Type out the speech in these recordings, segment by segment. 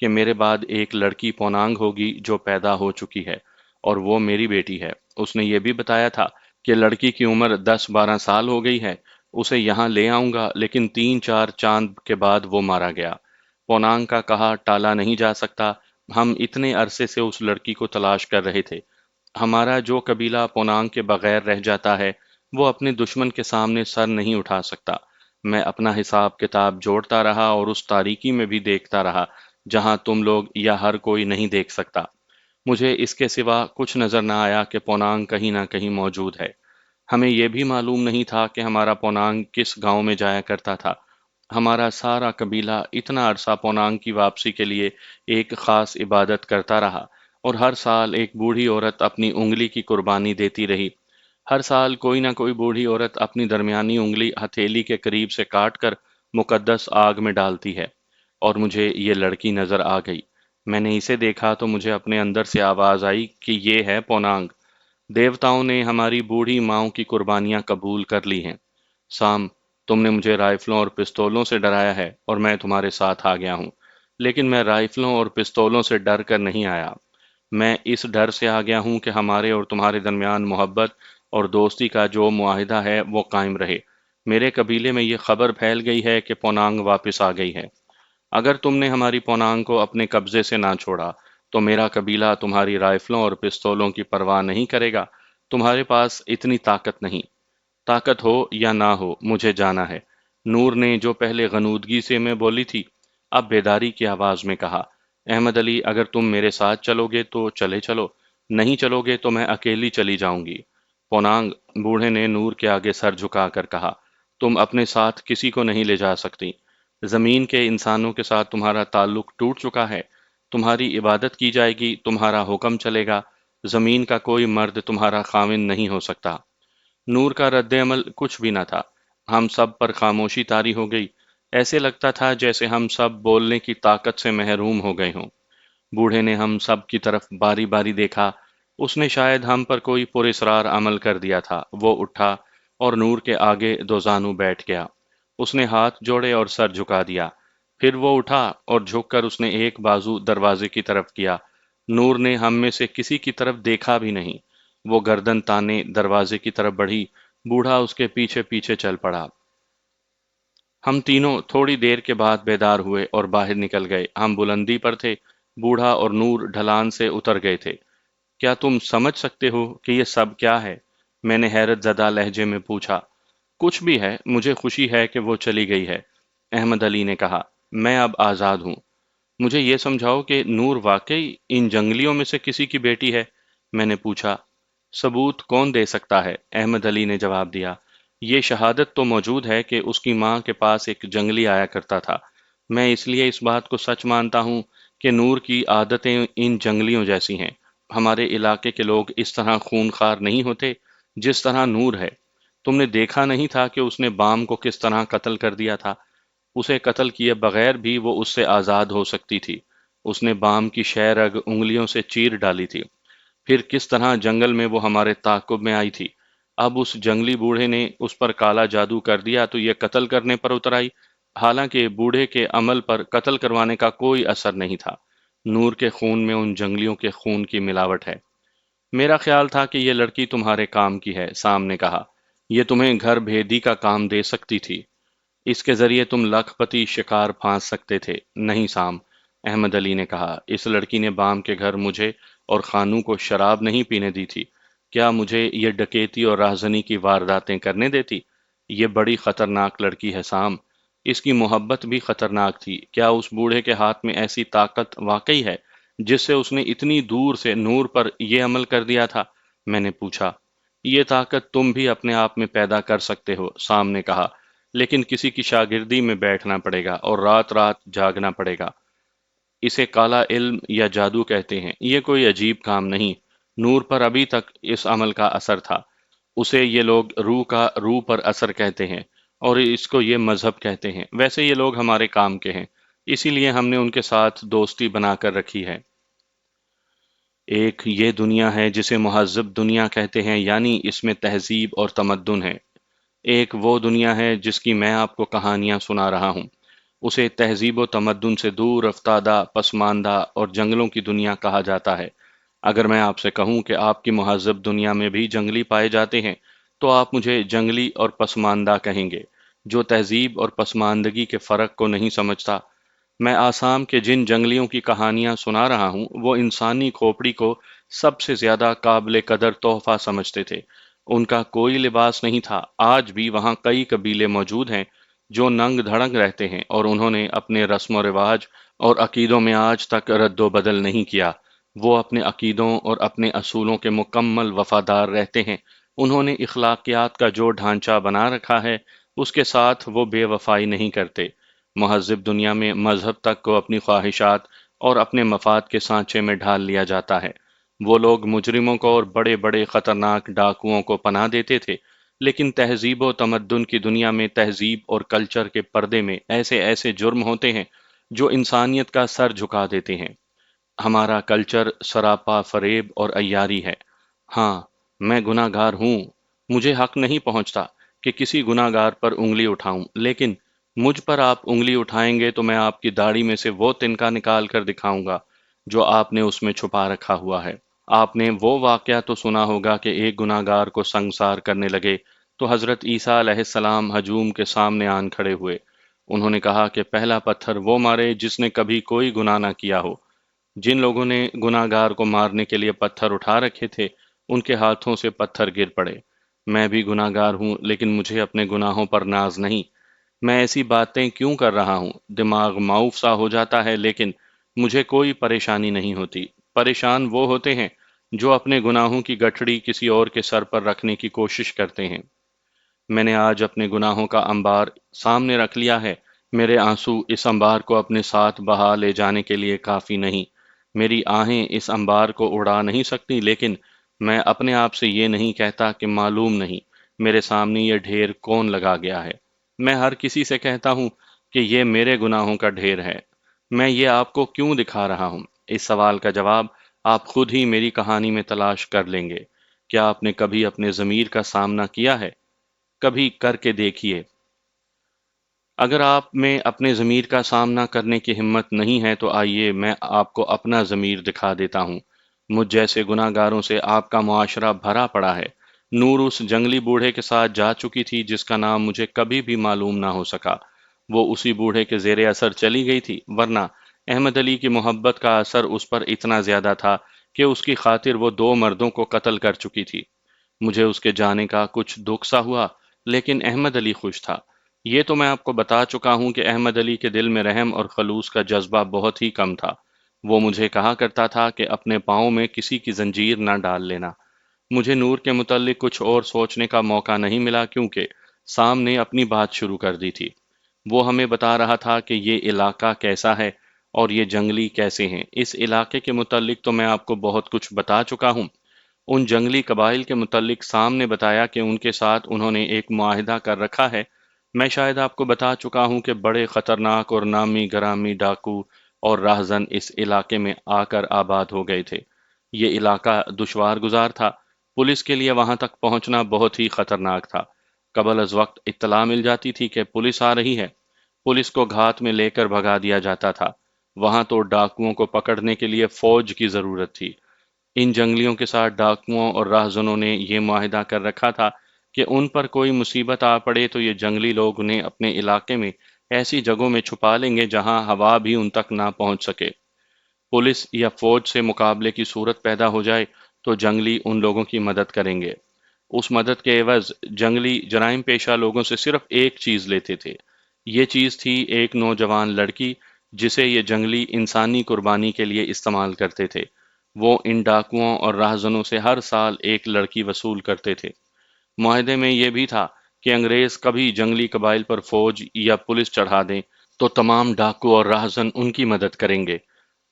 کہ میرے بعد ایک لڑکی پونانگ ہوگی جو پیدا ہو چکی ہے اور وہ میری بیٹی ہے۔ اس نے یہ بھی بتایا تھا کہ لڑکی کی عمر 10-12 سال ہو گئی ہے، اسے یہاں لے آؤں گا، لیکن 3-4 چاند کے بعد وہ مارا گیا۔ پونانگ کا کہا ٹالا نہیں جا سکتا، ہم اتنے عرصے سے اس لڑکی کو تلاش کر رہے تھے۔ ہمارا جو قبیلہ پونانگ کے بغیر رہ جاتا ہے وہ اپنے دشمن کے سامنے سر نہیں اٹھا سکتا۔ میں اپنا حساب کتاب جوڑتا رہا اور اس تاریکی میں بھی دیکھتا رہا جہاں تم لوگ یا ہر کوئی نہیں دیکھ سکتا۔ مجھے اس کے سوا کچھ نظر نہ آیا کہ پونانگ کہیں نہ کہیں موجود ہے۔ ہمیں یہ بھی معلوم نہیں تھا کہ ہمارا پونانگ کس گاؤں میں جایا کرتا تھا۔ ہمارا سارا قبیلہ اتنا عرصہ پونانگ کی واپسی کے لیے ایک خاص عبادت کرتا رہا اور ہر سال ایک بوڑھی عورت اپنی انگلی کی قربانی دیتی رہی۔ ہر سال کوئی نہ کوئی بوڑھی عورت اپنی درمیانی انگلی ہتھیلی کے قریب سے کاٹ کر مقدس آگ میں ڈالتی ہے، اور مجھے یہ لڑکی نظر آ گئی۔ میں نے اسے دیکھا تو مجھے اپنے اندر سے آواز آئی کہ یہ ہے پونانگ۔ دیوتاؤں نے ہماری بوڑھی ماؤں کی قربانیاں قبول کر لی ہیں۔ سام، تم نے مجھے رائفلوں اور پستولوں سے ڈرایا ہے اور میں تمہارے ساتھ آ گیا ہوں، لیکن میں رائفلوں اور پستولوں سے ڈر کر نہیں آیا۔ میں اس ڈر سے آ گیا ہوں کہ ہمارے اور تمہارے درمیان محبت اور دوستی کا جو معاہدہ ہے وہ قائم رہے۔ میرے قبیلے میں یہ خبر پھیل گئی ہے کہ پونانگ واپس آ گئی ہے۔ اگر تم نے ہماری پونانگ کو اپنے قبضے سے نہ چھوڑا تو میرا قبیلہ تمہاری رائفلوں اور پستولوں کی پرواہ نہیں کرے گا۔ تمہارے پاس اتنی طاقت نہیں۔ طاقت ہو یا نہ ہو، مجھے جانا ہے۔ نور نے جو پہلے غنودگی سے میں بولی تھی، اب بیداری کی آواز میں کہا، احمد علی، اگر تم میرے ساتھ چلو گے تو چلے چلو، نہیں چلو گے تو میں اکیلی چلی جاؤں گی۔ پونانگ، بوڑھے نے نور کے آگے سر جھکا کر کہا، تم اپنے ساتھ کسی کو نہیں لے جا سکتی۔ زمین کے انسانوں کے ساتھ تمہارا تعلق ٹوٹ چکا ہے۔ تمہاری عبادت کی جائے گی، تمہارا حکم چلے گا۔ زمین کا کوئی مرد تمہارا خاوند نہیں ہو سکتا۔ نور کا رد عمل کچھ بھی نہ تھا۔ ہم سب پر خاموشی طاری ہو گئی۔ ایسے لگتا تھا جیسے ہم سب بولنے کی طاقت سے محروم ہو گئے ہوں۔ بوڑھے نے ہم سب کی طرف باری باری دیکھا۔ اس نے شاید ہم پر کوئی پراسرار عمل کر دیا تھا۔ وہ اٹھا اور نور کے آگے دو زانو بیٹھ گیا۔ اس نے ہاتھ جوڑے اور سر جھکا دیا۔ پھر وہ اٹھا اور جھک کر اس نے ایک بازو دروازے کی طرف کیا۔ نور نے ہم میں سے کسی کی طرف دیکھا بھی نہیں۔ وہ گردن تانے دروازے کی طرف بڑھی۔ بوڑھا اس کے پیچھے پیچھے چل پڑا۔ ہم تینوں تھوڑی دیر کے بعد بیدار ہوئے اور باہر نکل گئے۔ ہم بلندی پر تھے۔ بوڑھا اور نور ڈھلان سے اتر گئے تھے۔ کیا تم سمجھ سکتے ہو کہ یہ سب کیا ہے؟ میں نے حیرت زدہ لہجے میں پوچھا۔ کچھ بھی ہے، مجھے خوشی ہے کہ وہ چلی گئی ہے، احمد علی نے کہا۔ میں اب آزاد ہوں۔ مجھے یہ سمجھاؤ کہ نور واقعی ان جنگلیوں میں سے کسی کی بیٹی ہے؟ میں نے پوچھا۔ ثبوت کون دے سکتا ہے؟ احمد علی نے جواب دیا۔ یہ شہادت تو موجود ہے کہ اس کی ماں کے پاس ایک جنگلی آیا کرتا تھا۔ میں اس لیے اس بات کو سچ مانتا ہوں کہ نور کی عادتیں ان جنگلیوں جیسی ہیں۔ ہمارے علاقے کے لوگ اس طرح خونخوار نہیں ہوتے جس طرح نور ہے۔ تم نے دیکھا نہیں تھا کہ اس نے بام کو کس طرح قتل کر دیا تھا؟ اسے قتل کیے بغیر بھی وہ اس سے آزاد ہو سکتی تھی۔ اس نے بام کی شہ رگ انگلیوں سے چیر ڈالی تھی۔ پھر کس طرح جنگل میں وہ ہمارے تعاقب میں آئی تھی۔ اب اس جنگلی بوڑھے نے اس پر کالا جادو کر دیا تو یہ قتل کرنے پر اتر آئی، حالانکہ بوڑھے کے عمل پر قتل کروانے کا کوئی اثر نہیں تھا۔ نور کے خون میں ان جنگلیوں کے خون کی ملاوٹ ہے۔ میرا خیال تھا کہ یہ لڑکی تمہارے کام کی ہے، سام نے کہا۔ یہ تمہیں گھر بھیدی کا کام دے سکتی تھی۔ اس کے ذریعے تم لاکھ پتی شکار پھانس سکتے تھے۔ نہیں سام، احمد علی نے کہا، اس لڑکی نے بام کے گھر مجھے اور خانوں کو شراب نہیں پینے دی تھی۔ کیا مجھے یہ ڈکیتی اور راہزنی کی وارداتیں کرنے دیتی؟ یہ بڑی خطرناک لڑکی ہے سام۔ اس کی محبت بھی خطرناک تھی۔ کیا اس بوڑھے کے ہاتھ میں ایسی طاقت واقعی ہے جس سے اس نے اتنی دور سے نور پر یہ عمل کر دیا تھا؟ میں نے پوچھا۔ یہ طاقت تم بھی اپنے آپ میں پیدا کر سکتے ہو، سام نے کہا، لیکن کسی کی شاگردی میں بیٹھنا پڑے گا اور رات رات جاگنا پڑے گا۔ اسے کالا علم یا جادو کہتے ہیں۔ یہ کوئی عجیب کام نہیں۔ نور پر ابھی تک اس عمل کا اثر تھا۔ اسے یہ لوگ روح پر اثر کہتے ہیں اور اس کو یہ مذہب کہتے ہیں۔ ویسے یہ لوگ ہمارے کام کے ہیں، اسی لیے ہم نے ان کے ساتھ دوستی بنا کر رکھی ہے۔ ایک یہ دنیا ہے جسے مہذب دنیا کہتے ہیں، یعنی اس میں تہذیب اور تمدن ہے۔ ایک وہ دنیا ہے جس کی میں آپ کو کہانیاں سنا رہا ہوں۔ اسے تہذیب و تمدن سے دور افتادہ، پسماندہ اور جنگلوں کی دنیا کہا جاتا ہے۔ اگر میں آپ سے کہوں کہ آپ کی مہذب دنیا میں بھی جنگلی پائے جاتے ہیں، تو آپ مجھے جنگلی اور پسماندہ کہیں گے، جو تہذیب اور پسماندگی کے فرق کو نہیں سمجھتا۔ میں آسام کے جن جنگلیوں کی کہانیاں سنا رہا ہوں، وہ انسانی کھوپڑی کو سب سے زیادہ قابل قدر تحفہ سمجھتے تھے۔ ان کا کوئی لباس نہیں تھا۔ آج بھی وہاں کئی قبیلے موجود ہیں جو ننگ دھڑنگ رہتے ہیں، اور انہوں نے اپنے رسم و رواج اور عقیدوں میں آج تک رد و بدل نہیں کیا۔ وہ اپنے عقیدوں اور اپنے اصولوں کے مکمل وفادار رہتے ہیں۔ انہوں نے اخلاقیات کا جو ڈھانچہ بنا رکھا ہے، اس کے ساتھ وہ بے وفائی نہیں کرتے۔ مہذب دنیا میں مذہب تک کو اپنی خواہشات اور اپنے مفاد کے سانچے میں ڈھال لیا جاتا ہے۔ وہ لوگ مجرموں کو اور بڑے بڑے خطرناک ڈاکوؤں کو پناہ دیتے تھے، لیکن تہذیب و تمدن کی دنیا میں تہذیب اور کلچر کے پردے میں ایسے ایسے جرم ہوتے ہیں جو انسانیت کا سر جھکا دیتے ہیں۔ ہمارا کلچر سراپا فریب اور عیاری ہے۔ ہاں، میں گناہ گار ہوں۔ مجھے حق نہیں پہنچتا کہ کسی گناہ گار پر انگلی اٹھاؤں، لیکن مجھ پر آپ انگلی اٹھائیں گے تو میں آپ کی داڑھی میں سے وہ تنکا نکال کر دکھاؤں گا جو آپ نے اس میں چھپا رکھا ہوا ہے۔ آپ نے وہ واقعہ تو سنا ہوگا کہ ایک گناہ گار کو سنگسار کرنے لگے تو حضرت عیسیٰ علیہ السلام ہجوم کے سامنے آن کھڑے ہوئے۔ انہوں نے کہا کہ پہلا پتھر وہ مارے جس نے کبھی کوئی گناہ نہ کیا ہو۔ جن لوگوں نے گناہ گار کو مارنے کے لیے پتھر اٹھا رکھے تھے، ان کے ہاتھوں سے پتھر گر پڑے۔ میں بھی گناہ گار ہوں، لیکن مجھے اپنے گناہوں پر ناز نہیں۔ میں ایسی باتیں کیوں کر رہا ہوں؟ دماغ معوف سا ہو جاتا ہے، لیکن مجھے کوئی پریشانی نہیں ہوتی۔ پریشان وہ ہوتے ہیں جو اپنے گناہوں کی گٹھڑی کسی اور کے سر پر رکھنے کی کوشش کرتے ہیں۔ میں نے آج اپنے گناہوں کا انبار سامنے رکھ لیا ہے۔ میرے آنسو اس انبار کو اپنے ساتھ بہا لے جانے کے لیے کافی نہیں۔ میری آہیں اس انبار کو اڑا نہیں سکتی، لیکن میں اپنے آپ سے یہ نہیں کہتا کہ معلوم نہیں میرے سامنے یہ ڈھیر کون لگا گیا ہے۔ میں ہر کسی سے کہتا ہوں کہ یہ میرے گناہوں کا ڈھیر ہے۔ میں یہ آپ کو کیوں دکھا رہا ہوں؟ اس سوال کا جواب آپ خود ہی میری کہانی میں تلاش کر لیں گے۔ کیا آپ نے کبھی اپنے ضمیر کا سامنا کیا ہے؟ کبھی کر کے دیکھیے۔ اگر آپ میں اپنے ضمیر کا سامنا کرنے کی ہمت نہیں ہے تو آئیے میں آپ کو اپنا ضمیر دکھا دیتا ہوں۔ مجھ جیسے گناہ گاروں سے آپ کا معاشرہ بھرا پڑا ہے۔ نور اس جنگلی بوڑھے کے ساتھ جا چکی تھی جس کا نام مجھے کبھی بھی معلوم نہ ہو سکا۔ وہ اسی بوڑھے کے زیر اثر چلی گئی تھی، ورنہ احمد علی کی محبت کا اثر اس پر اتنا زیادہ تھا کہ اس کی خاطر وہ دو مردوں کو قتل کر چکی تھی۔ مجھے اس کے جانے کا کچھ دکھ سا ہوا، لیکن احمد علی خوش تھا۔ یہ تو میں آپ کو بتا چکا ہوں کہ احمد علی کے دل میں رحم اور خلوص کا جذبہ بہت ہی کم تھا۔ وہ مجھے کہا کرتا تھا کہ اپنے پاؤں میں کسی کی زنجیر نہ ڈال لینا۔ مجھے نور کے متعلق کچھ اور سوچنے کا موقع نہیں ملا، کیونکہ سام نے اپنی بات شروع کر دی تھی۔ وہ ہمیں بتا رہا تھا کہ یہ علاقہ کیسا ہے اور یہ جنگلی کیسے ہیں۔ اس علاقے کے متعلق تو میں آپ کو بہت کچھ بتا چکا ہوں۔ ان جنگلی قبائل کے متعلق سام نے بتایا کہ ان کے ساتھ انہوں نے ایک معاہدہ کر رکھا ہے۔ میں شاید آپ کو بتا چکا ہوں کہ بڑے خطرناک اور نامی گرامی ڈاکو اور راہزن اس علاقے میں آ کر آباد ہو گئے تھے۔ یہ علاقہ دشوار گزار تھا۔ پولیس کے لیے وہاں تک پہنچنا بہت ہی خطرناک تھا۔ قبل از وقت اطلاع مل جاتی تھی کہ پولیس آ رہی ہے، پولیس کو گھات میں لے کر بھگا دیا جاتا تھا۔ وہاں تو ڈاکوؤں کو پکڑنے کے لیے فوج کی ضرورت تھی۔ ان جنگلیوں کے ساتھ ڈاکوؤں اور راہزنوں نے یہ معاہدہ کر رکھا تھا کہ ان پر کوئی مصیبت آ پڑے تو یہ جنگلی لوگ انہیں اپنے علاقے میں ایسی جگہوں میں چھپا لیں گے جہاں ہوا بھی ان تک نہ پہنچ سکے۔ پولیس یا فوج سے مقابلے کی صورت پیدا ہو جائے تو جنگلی ان لوگوں کی مدد کریں گے۔ اس مدد کے عوض جنگلی جرائم پیشہ لوگوں سے صرف ایک چیز لیتے تھے۔ یہ چیز تھی ایک نوجوان لڑکی، جسے یہ جنگلی انسانی قربانی کے لیے استعمال کرتے تھے۔ وہ ان ڈاکوؤں اور راہزنوں سے ہر سال ایک لڑکی وصول کرتے تھے۔ معاہدے میں یہ بھی تھا کہ انگریز کبھی جنگلی قبائل پر فوج یا پولیس چڑھا دیں تو تمام ڈاکو اور راہزن ان کی مدد کریں گے۔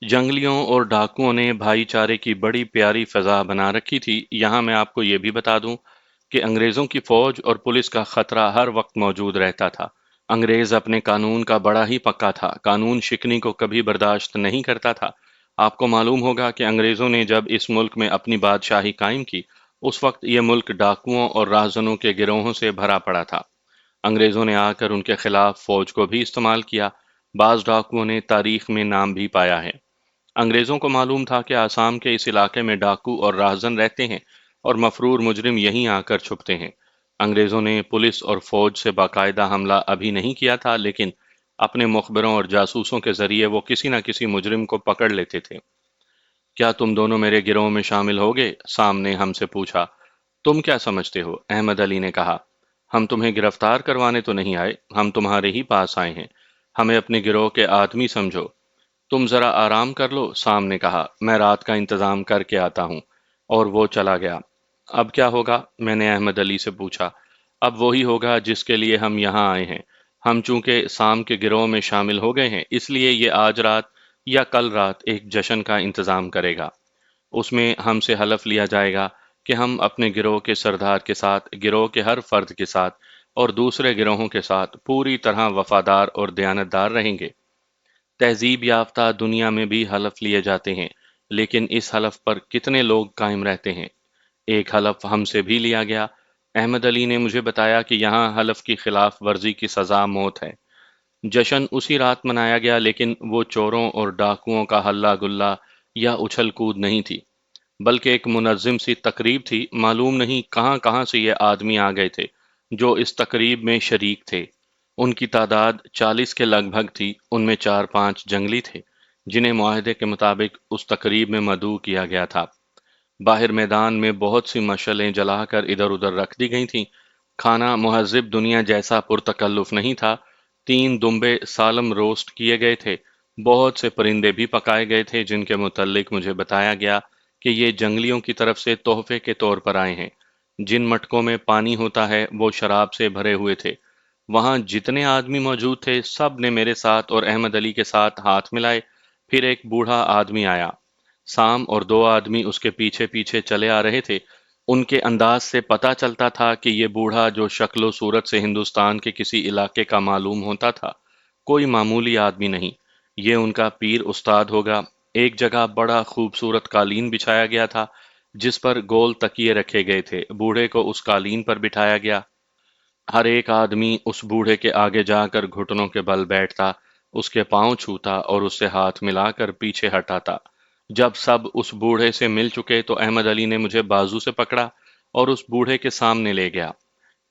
جنگلیوں اور ڈاکوؤں نے بھائی چارے کی بڑی پیاری فضا بنا رکھی تھی۔ یہاں میں آپ کو یہ بھی بتا دوں کہ انگریزوں کی فوج اور پولیس کا خطرہ ہر وقت موجود رہتا تھا۔ انگریز اپنے قانون کا بڑا ہی پکا تھا، قانون شکنی کو کبھی برداشت نہیں کرتا تھا۔ آپ کو معلوم ہوگا کہ انگریزوں نے جب اس ملک میں اپنی بادشاہی قائم کی، اس وقت یہ ملک ڈاکوؤں اور راہزنوں کے گروہوں سے بھرا پڑا تھا۔ انگریزوں نے آ کر ان کے خلاف فوج کو بھی استعمال کیا۔ بعض ڈاکوؤں نے تاریخ میں نام بھی پایا ہے۔ انگریزوں کو معلوم تھا کہ آسام کے اس علاقے میں ڈاکو اور راہزن رہتے ہیں اور مفرور مجرم یہیں آ کر چھپتے ہیں۔ انگریزوں نے پولیس اور فوج سے باقاعدہ حملہ ابھی نہیں کیا تھا، لیکن اپنے مخبروں اور جاسوسوں کے ذریعے وہ کسی نہ کسی مجرم کو پکڑ لیتے تھے۔ کیا تم دونوں میرے گروہ میں شامل ہوگے؟ سام نے ہم سے پوچھا۔ تم کیا سمجھتے ہو؟ احمد علی نے کہا۔ ہم تمہیں گرفتار کروانے تو نہیں آئے، ہم تمہارے ہی پاس آئے ہیں۔ ہمیں اپنے گروہ کے آدمی سمجھو۔ تم ذرا آرام کر لو، سام نے کہا، میں رات کا انتظام کر کے آتا ہوں، اور وہ چلا گیا۔ اب کیا ہوگا؟ میں نے احمد علی سے پوچھا۔ اب وہی ہوگا جس کے لیے ہم یہاں آئے ہیں۔ ہم چونکہ سام کے گروہ میں شامل ہو گئے ہیں، اس لیے یہ آج رات یا کل رات ایک جشن کا انتظام کرے گا۔ اس میں ہم سے حلف لیا جائے گا کہ ہم اپنے گروہ کے سردار کے ساتھ، گروہ کے ہر فرد کے ساتھ اور دوسرے گروہوں کے ساتھ پوری طرح وفادار اور دیانتدار رہیں گے۔ تہذیب یافتہ دنیا میں بھی حلف لیے جاتے ہیں، لیکن اس حلف پر کتنے لوگ قائم رہتے ہیں؟ ایک حلف ہم سے بھی لیا گیا۔ احمد علی نے مجھے بتایا کہ یہاں حلف کی خلاف ورزی کی سزا موت ہے۔ جشن اسی رات منایا گیا، لیکن وہ چوروں اور ڈاکوؤں کا ہلہ گلا یا اچھل کود نہیں تھی، بلکہ ایک منظم سی تقریب تھی۔ معلوم نہیں کہاں کہاں سے یہ آدمی آ گئے تھے جو اس تقریب میں شریک تھے۔ ان کی تعداد 40 کے لگ بھگ تھی۔ ان میں 4-5 جنگلی تھے جنہیں معاہدے کے مطابق اس تقریب میں مدعو کیا گیا تھا۔ باہر میدان میں بہت سی مشعلیں جلا کر ادھر ادھر رکھ دی گئی تھیں۔ کھانا مہذب دنیا جیسا پرتکلف نہیں تھا۔ 3 دمبے سالم روسٹ کیے گئے تھے۔ بہت سے پرندے بھی پکائے گئے تھے جن کے متعلق مجھے بتایا گیا کہ یہ جنگلیوں کی طرف سے تحفے کے طور پر آئے ہیں۔ جن مٹکوں میں پانی ہوتا ہے وہ شراب سے بھرے ہوئے تھے۔ وہاں جتنے آدمی موجود تھے سب نے میرے ساتھ اور احمد علی کے ساتھ ہاتھ ملائے۔ پھر ایک بوڑھا آدمی آیا۔ سام اور 2 آدمی اس کے پیچھے پیچھے چلے آ رہے تھے۔ ان کے انداز سے پتہ چلتا تھا کہ یہ بوڑھا، جو شکل و صورت سے ہندوستان کے کسی علاقے کا معلوم ہوتا تھا، کوئی معمولی آدمی نہیں۔ یہ ان کا پیر استاد ہوگا۔ ایک جگہ بڑا خوبصورت قالین بچھایا گیا تھا جس پر گول تکیے رکھے گئے تھے۔ بوڑھے کو اس قالین پر بٹھایا گیا۔ ہر ایک آدمی اس بوڑھے کے آگے جا کر گھٹنوں کے بل بیٹھتا، اس کے پاؤں چھوتا اور اس سے ہاتھ ملا کر پیچھے ہٹاتا۔ جب سب اس بوڑھے سے مل چکے تو احمد علی نے مجھے بازو سے پکڑا اور اس بوڑھے کے سامنے لے گیا۔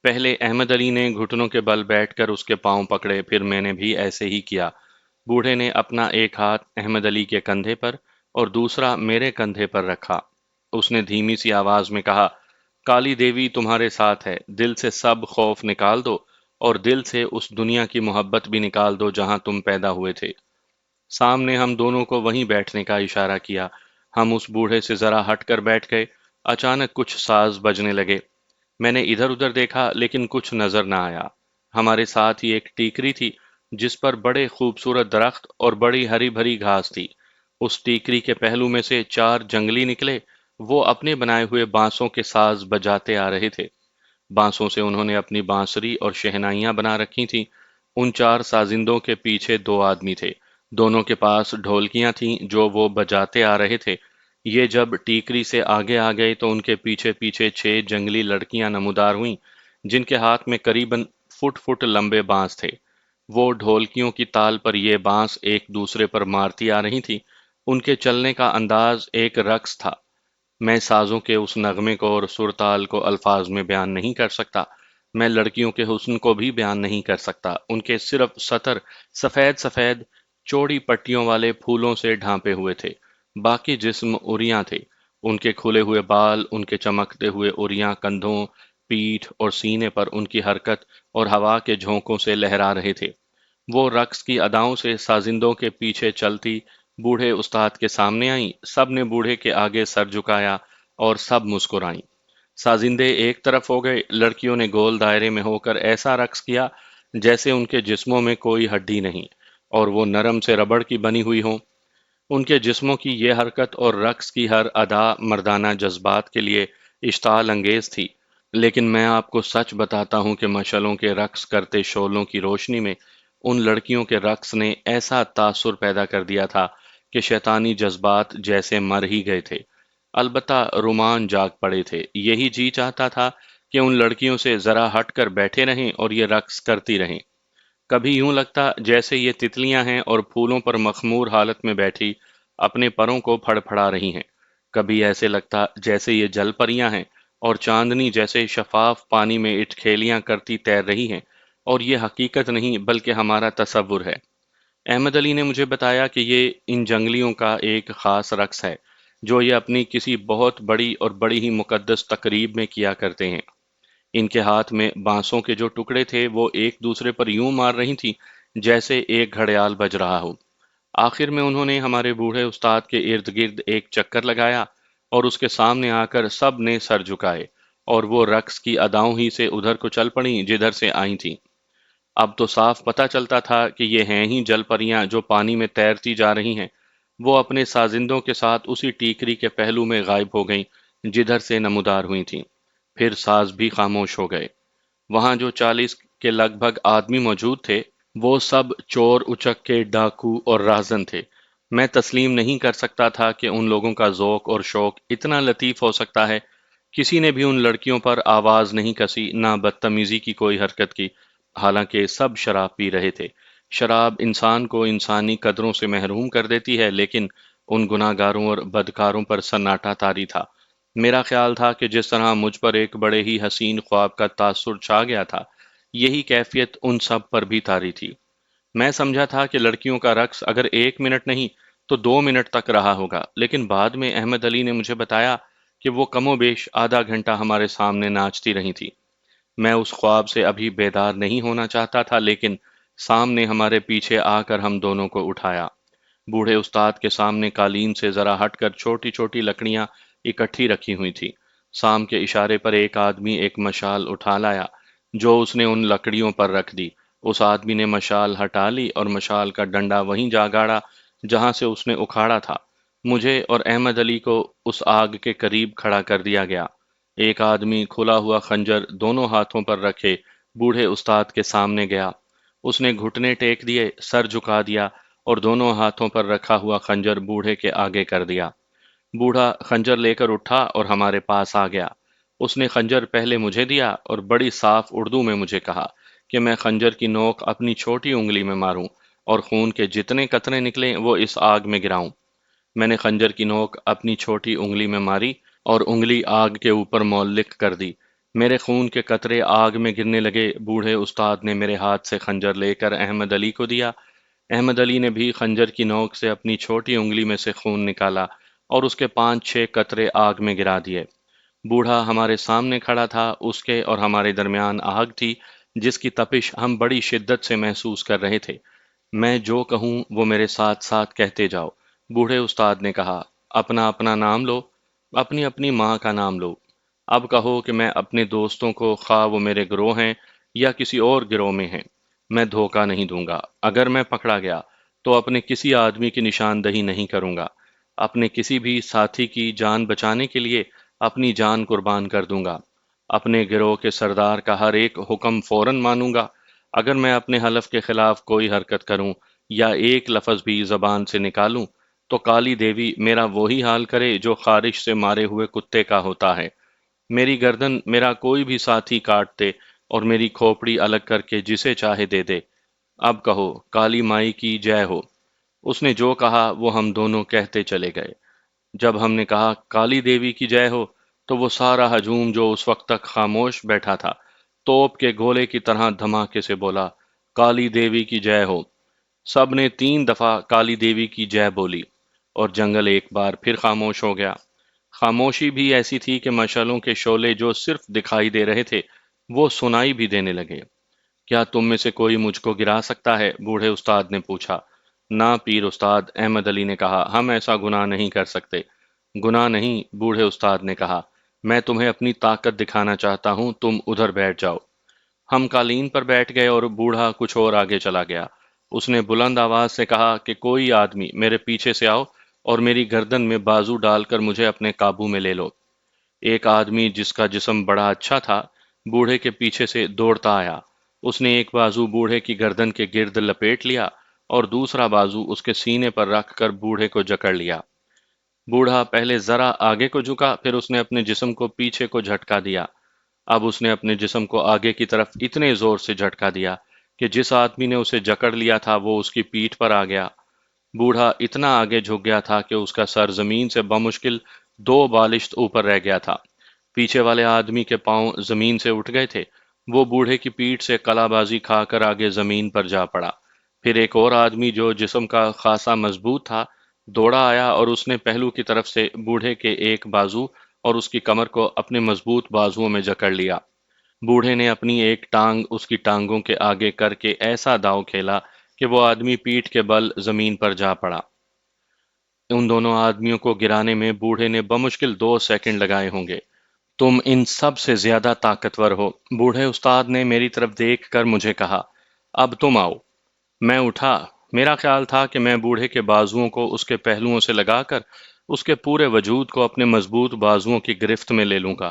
پہلے احمد علی نے گھٹنوں کے بل بیٹھ کر اس کے پاؤں پکڑے، پھر میں نے بھی ایسے ہی کیا۔ بوڑھے نے اپنا ایک ہاتھ احمد علی کے کندھے پر اور دوسرا میرے کندھے پر رکھا۔ اس نے دھیمی سی آواز میں کہا، کالی دیوی تمہارے ساتھ ہے۔ دل سے سب خوف نکال دو اور دل سے اس دنیا کی محبت بھی نکال دو جہاں تم پیدا ہوئے تھے۔ سامنے ہم دونوں کو وہیں بیٹھنے کا اشارہ کیا۔ ہم اس بوڑھے سے ذرا ہٹ کر بیٹھ گئے۔ اچانک کچھ ساز بجنے لگے۔ میں نے ادھر ادھر دیکھا لیکن کچھ نظر نہ آیا۔ ہمارے ساتھ ہی ایک ٹیکری تھی جس پر بڑے خوبصورت درخت اور بڑی ہری بھری گھاس تھی۔ اس ٹیکری کے پہلو میں سے 4 جنگلی نکلے۔ وہ اپنے بنائے ہوئے بانسوں کے ساز بجاتے آ رہے تھے۔ بانسوں سے انہوں نے اپنی بانسری اور شہنائیاں بنا رکھی تھیں۔ ان 4 سازندوں کے پیچھے 2 آدمی تھے۔ دونوں کے پاس ڈھولکیاں تھیں جو وہ بجاتے آ رہے تھے۔ یہ جب ٹیکری سے آگے آ گئے تو ان کے پیچھے پیچھے 6 جنگلی لڑکیاں نمودار ہوئیں جن کے ہاتھ میں قریباً فٹ فٹ لمبے بانس تھے۔ وہ ڈھولکیوں کی تال پر یہ بانس ایک دوسرے پر مارتی آ رہی تھیں۔ ان کے چلنے کا انداز ایک رقص تھا۔ میں سازوں کے اس نغمے کو اور سرتال کو الفاظ میں بیان نہیں کر سکتا۔ میں لڑکیوں کے حسن کو بھی بیان نہیں کر سکتا۔ ان کے صرف سطر سفید سفید چوڑی پٹیوں والے پھولوں سے ڈھانپے ہوئے تھے، باقی جسم عریاں تھے۔ ان کے کھلے ہوئے بال، ان کے چمکتے ہوئے عریاں کندھوں، پیٹھ اور سینے پر ان کی حرکت اور ہوا کے جھونکوں سے لہرا رہے تھے۔ وہ رقص کی اداؤں سے سازندوں کے پیچھے چلتی بوڑھے استاد کے سامنے آئیں۔ سب نے بوڑھے کے آگے سر جھکایا اور سب مسکرائیں۔ سازندے ایک طرف ہو گئے۔ لڑکیوں نے گول دائرے میں ہو کر ایسا رقص کیا جیسے ان کے جسموں میں کوئی ہڈی نہیں اور وہ نرم سے ربڑ کی بنی ہوئی ہوں۔ ان کے جسموں کی یہ حرکت اور رقص کی ہر ادا مردانہ جذبات کے لیے اشتعال انگیز تھی، لیکن میں آپ کو سچ بتاتا ہوں کہ مشعلوں کے رقص کرتے شعلوں کی روشنی میں ان لڑکیوں کے رقص نے ایسا تاثر پیدا کر دیا تھا کہ شیطانی جذبات جیسے مر ہی گئے تھے۔ البتہ رومان جاگ پڑے تھے۔ یہی جی چاہتا تھا کہ ان لڑکیوں سے ذرا ہٹ کر بیٹھے رہیں اور یہ رقص کرتی رہیں۔ کبھی یوں لگتا جیسے یہ تتلیاں ہیں اور پھولوں پر مخمور حالت میں بیٹھی اپنے پروں کو پھڑ پھڑا رہی ہیں، کبھی ایسے لگتا جیسے یہ جل پریاں ہیں اور چاندنی جیسے شفاف پانی میں اٹکھیلیاں کرتی تیر رہی ہیں، اور یہ حقیقت نہیں بلکہ ہمارا تصور ہے۔ احمد علی نے مجھے بتایا کہ یہ ان جنگلیوں کا ایک خاص رقص ہے جو یہ اپنی کسی بہت بڑی اور بڑی ہی مقدس تقریب میں کیا کرتے ہیں۔ ان کے ہاتھ میں بانسوں کے جو ٹکڑے تھے وہ ایک دوسرے پر یوں مار رہی تھی جیسے ایک گھڑیال بج رہا ہو۔ آخر میں انہوں نے ہمارے بوڑھے استاد کے ارد گرد ایک چکر لگایا اور اس کے سامنے آ کر سب نے سر جھکائے اور وہ رقص کی اداؤں ہی سے ادھر کو چل پڑیں جدھر سے آئی تھیں۔ اب تو صاف پتہ چلتا تھا کہ یہ ہیں ہی جل پریاں جو پانی میں تیرتی جا رہی ہیں۔ وہ اپنے سازندوں کے ساتھ اسی ٹیکری کے پہلو میں غائب ہو گئیں جدھر سے نمودار ہوئی تھیں۔ پھر ساز بھی خاموش ہو گئے۔ وہاں جو 40 کے لگ بھگ آدمی موجود تھے وہ سب چور اچکے ڈاکو اور راہزن تھے۔ میں تسلیم نہیں کر سکتا تھا کہ ان لوگوں کا ذوق اور شوق اتنا لطیف ہو سکتا ہے۔ کسی نے بھی ان لڑکیوں پر آواز نہیں کسی، نہ بدتمیزی کی کوئی حرکت کی، حالانکہ سب شراب پی رہے تھے۔ شراب انسان کو انسانی قدروں سے محروم کر دیتی ہے، لیکن ان گناہ گاروں اور بدکاروں پر سناٹا طاری تھا۔ میرا خیال تھا کہ جس طرح مجھ پر ایک بڑے ہی حسین خواب کا تاثر چھا گیا تھا، یہی کیفیت ان سب پر بھی طاری تھی۔ میں سمجھا تھا کہ لڑکیوں کا رقص اگر 1 منٹ نہیں تو 2 منٹ تک رہا ہوگا، لیکن بعد میں احمد علی نے مجھے بتایا کہ وہ کم و بیش آدھا گھنٹہ ہمارے سامنے ناچتی رہی تھی۔ میں اس خواب سے ابھی بیدار نہیں ہونا چاہتا تھا، لیکن سامنے ہمارے پیچھے آ کر ہم دونوں کو اٹھایا۔ بوڑھے استاد کے سامنے قالین سے ذرا ہٹ کر چھوٹی چھوٹی لکڑیاں اکٹھی رکھی ہوئی تھی۔ شام کے اشارے پر ایک آدمی ایک مشال اٹھا لایا جو اس نے ان لکڑیوں پر رکھ دی۔ اس آدمی نے مشال ہٹا لی اور مشال کا ڈنڈا وہیں جا گاڑا جہاں سے اس نے اکھاڑا تھا۔ مجھے اور احمد علی کو اس آگ کے قریب کھڑا کر دیا گیا۔ ایک آدمی کھلا ہوا خنجر دونوں ہاتھوں پر رکھے بوڑھے استاد کے سامنے گیا۔ اس نے گھٹنے ٹیک دیے، سر جھکا دیا اور دونوں ہاتھوں پر رکھا ہوا خنجر بوڑھے کے آگے کر دیا۔ بوڑھا خنجر لے کر اٹھا اور ہمارے پاس آ گیا۔ اس نے خنجر پہلے مجھے دیا اور بڑی صاف اردو میں مجھے کہا کہ میں خنجر کی نوک اپنی چھوٹی انگلی میں ماروں اور خون کے جتنے قطرے نکلیں وہ اس آگ میں گراؤں۔ میں نے خنجر کی نوک اپنی چھوٹی انگلی میں ماری اور انگلی آگ کے اوپر معلق کر دی۔ میرے خون کے قطرے آگ میں گرنے لگے۔ بوڑھے استاد نے میرے ہاتھ سے خنجر لے کر احمد علی کو دیا۔ احمد علی نے بھی خنجر کی نوک سے اپنی چھوٹی انگلی میں سے خون نکالا اور اس کے 5-6 قطرے آگ میں گرا دیے۔ بوڑھا ہمارے سامنے کھڑا تھا، اس کے اور ہمارے درمیان آگ تھی جس کی تپش ہم بڑی شدت سے محسوس کر رہے تھے۔ میں جو کہوں وہ میرے ساتھ ساتھ کہتے جاؤ، بوڑھے استاد نے کہا۔ اپنا اپنا نام لو، اپنی اپنی ماں کا نام لو۔ اب کہو کہ میں اپنے دوستوں کو، خواہ وہ میرے گروہ ہیں یا کسی اور گروہ میں ہیں، میں دھوکہ نہیں دوں گا۔ اگر میں پکڑا گیا تو اپنے کسی آدمی کی نشاندہی نہیں کروں گا۔ اپنے کسی بھی ساتھی کی جان بچانے کے لیے اپنی جان قربان کر دوں گا۔ اپنے گروہ کے سردار کا ہر ایک حکم فوراً مانوں گا۔ اگر میں اپنے حلف کے خلاف کوئی حرکت کروں یا ایک لفظ بھی زبان سے نکالوں تو کالی دیوی میرا وہی حال کرے جو خارش سے مارے ہوئے کتے کا ہوتا ہے۔ میری گردن میرا کوئی بھی ساتھی کاٹ دے اور میری کھوپڑی الگ کر کے جسے چاہے دے دے۔ اب کہو کالی مائی کی جے ہو۔ اس نے جو کہا وہ ہم دونوں کہتے چلے گئے۔ جب ہم نے کہا کالی دیوی کی جے ہو تو وہ سارا ہجوم جو اس وقت تک خاموش بیٹھا تھا توپ کے گولے کی طرح دھماکے سے بولا، کالی دیوی کی جے ہو۔ سب نے 3 دفعہ کالی دیوی کی جے بولی اور جنگل ایک بار پھر خاموش ہو گیا۔ خاموشی بھی ایسی تھی کہ مشعلوں کے شعلے جو صرف دکھائی دے رہے تھے وہ سنائی بھی دینے لگے۔ کیا تم میں سے کوئی مجھ کو گرا سکتا ہے؟ بوڑھے استاد نے پوچھا۔ نہ پیر استاد، احمد علی نے کہا، ہم ایسا گناہ نہیں کر سکتے۔ گناہ نہیں، بوڑھے استاد نے کہا، میں تمہیں اپنی طاقت دکھانا چاہتا ہوں، تم ادھر بیٹھ جاؤ۔ ہم قالین پر بیٹھ گئے اور بوڑھا کچھ اور آگے چلا گیا۔ اس نے بلند آواز سے کہا کہ کوئی آدمی میرے پیچھے سے آؤ اور میری گردن میں بازو ڈال کر مجھے اپنے قابو میں لے لو۔ ایک آدمی جس کا جسم بڑا اچھا تھا بوڑھے کے پیچھے سے دوڑتا آیا۔ اس نے ایک بازو بوڑھے کی گردن کے گرد لپیٹ لیا اور دوسرا بازو اس کے سینے پر رکھ کر بوڑھے کو جکڑ لیا۔ بوڑھا پہلے ذرا آگے کو جھکا، پھر اس نے اپنے جسم کو پیچھے کو جھٹکا دیا۔ اب اس نے اپنے جسم کو آگے کی طرف اتنے زور سے جھٹکا دیا کہ جس آدمی نے اسے جکڑ لیا تھا وہ اس کی پیٹھ پر آ گیا۔ بوڑھا اتنا آگے جھک گیا تھا کہ اس کا سر زمین سے بمشکل 2 بالشت اوپر رہ گیا تھا۔ پیچھے والے آدمی کے پاؤں زمین سے اٹھ گئے تھے۔ وہ بوڑھے کی پیٹھ سے کلا بازی کھا کر آگے زمین پر جا پڑا۔ پھر ایک اور آدمی جو جسم کا خاصا مضبوط تھا دوڑا آیا اور اس نے پہلو کی طرف سے بوڑھے کے ایک بازو اور اس کی کمر کو اپنے مضبوط بازوؤں میں جکڑ لیا۔ بوڑھے نے اپنی ایک ٹانگ اس کی ٹانگوں کے آگے کر کے ایسا داؤ کھیلا کہ وہ آدمی پیٹھ کے بل زمین پر جا پڑا۔ ان دونوں آدمیوں کو گرانے میں بوڑھے نے بمشکل 2 سیکنڈ لگائے ہوں گے۔ تم ان سب سے زیادہ طاقتور ہو، بوڑھے استاد نے میری طرف دیکھ کر مجھے کہا۔ اب تم آؤ۔ میں اٹھا۔ میرا خیال تھا کہ میں بوڑھے کے بازوؤں کو اس کے پہلوؤں سے لگا کر اس کے پورے وجود کو اپنے مضبوط بازوؤں کی گرفت میں لے لوں گا۔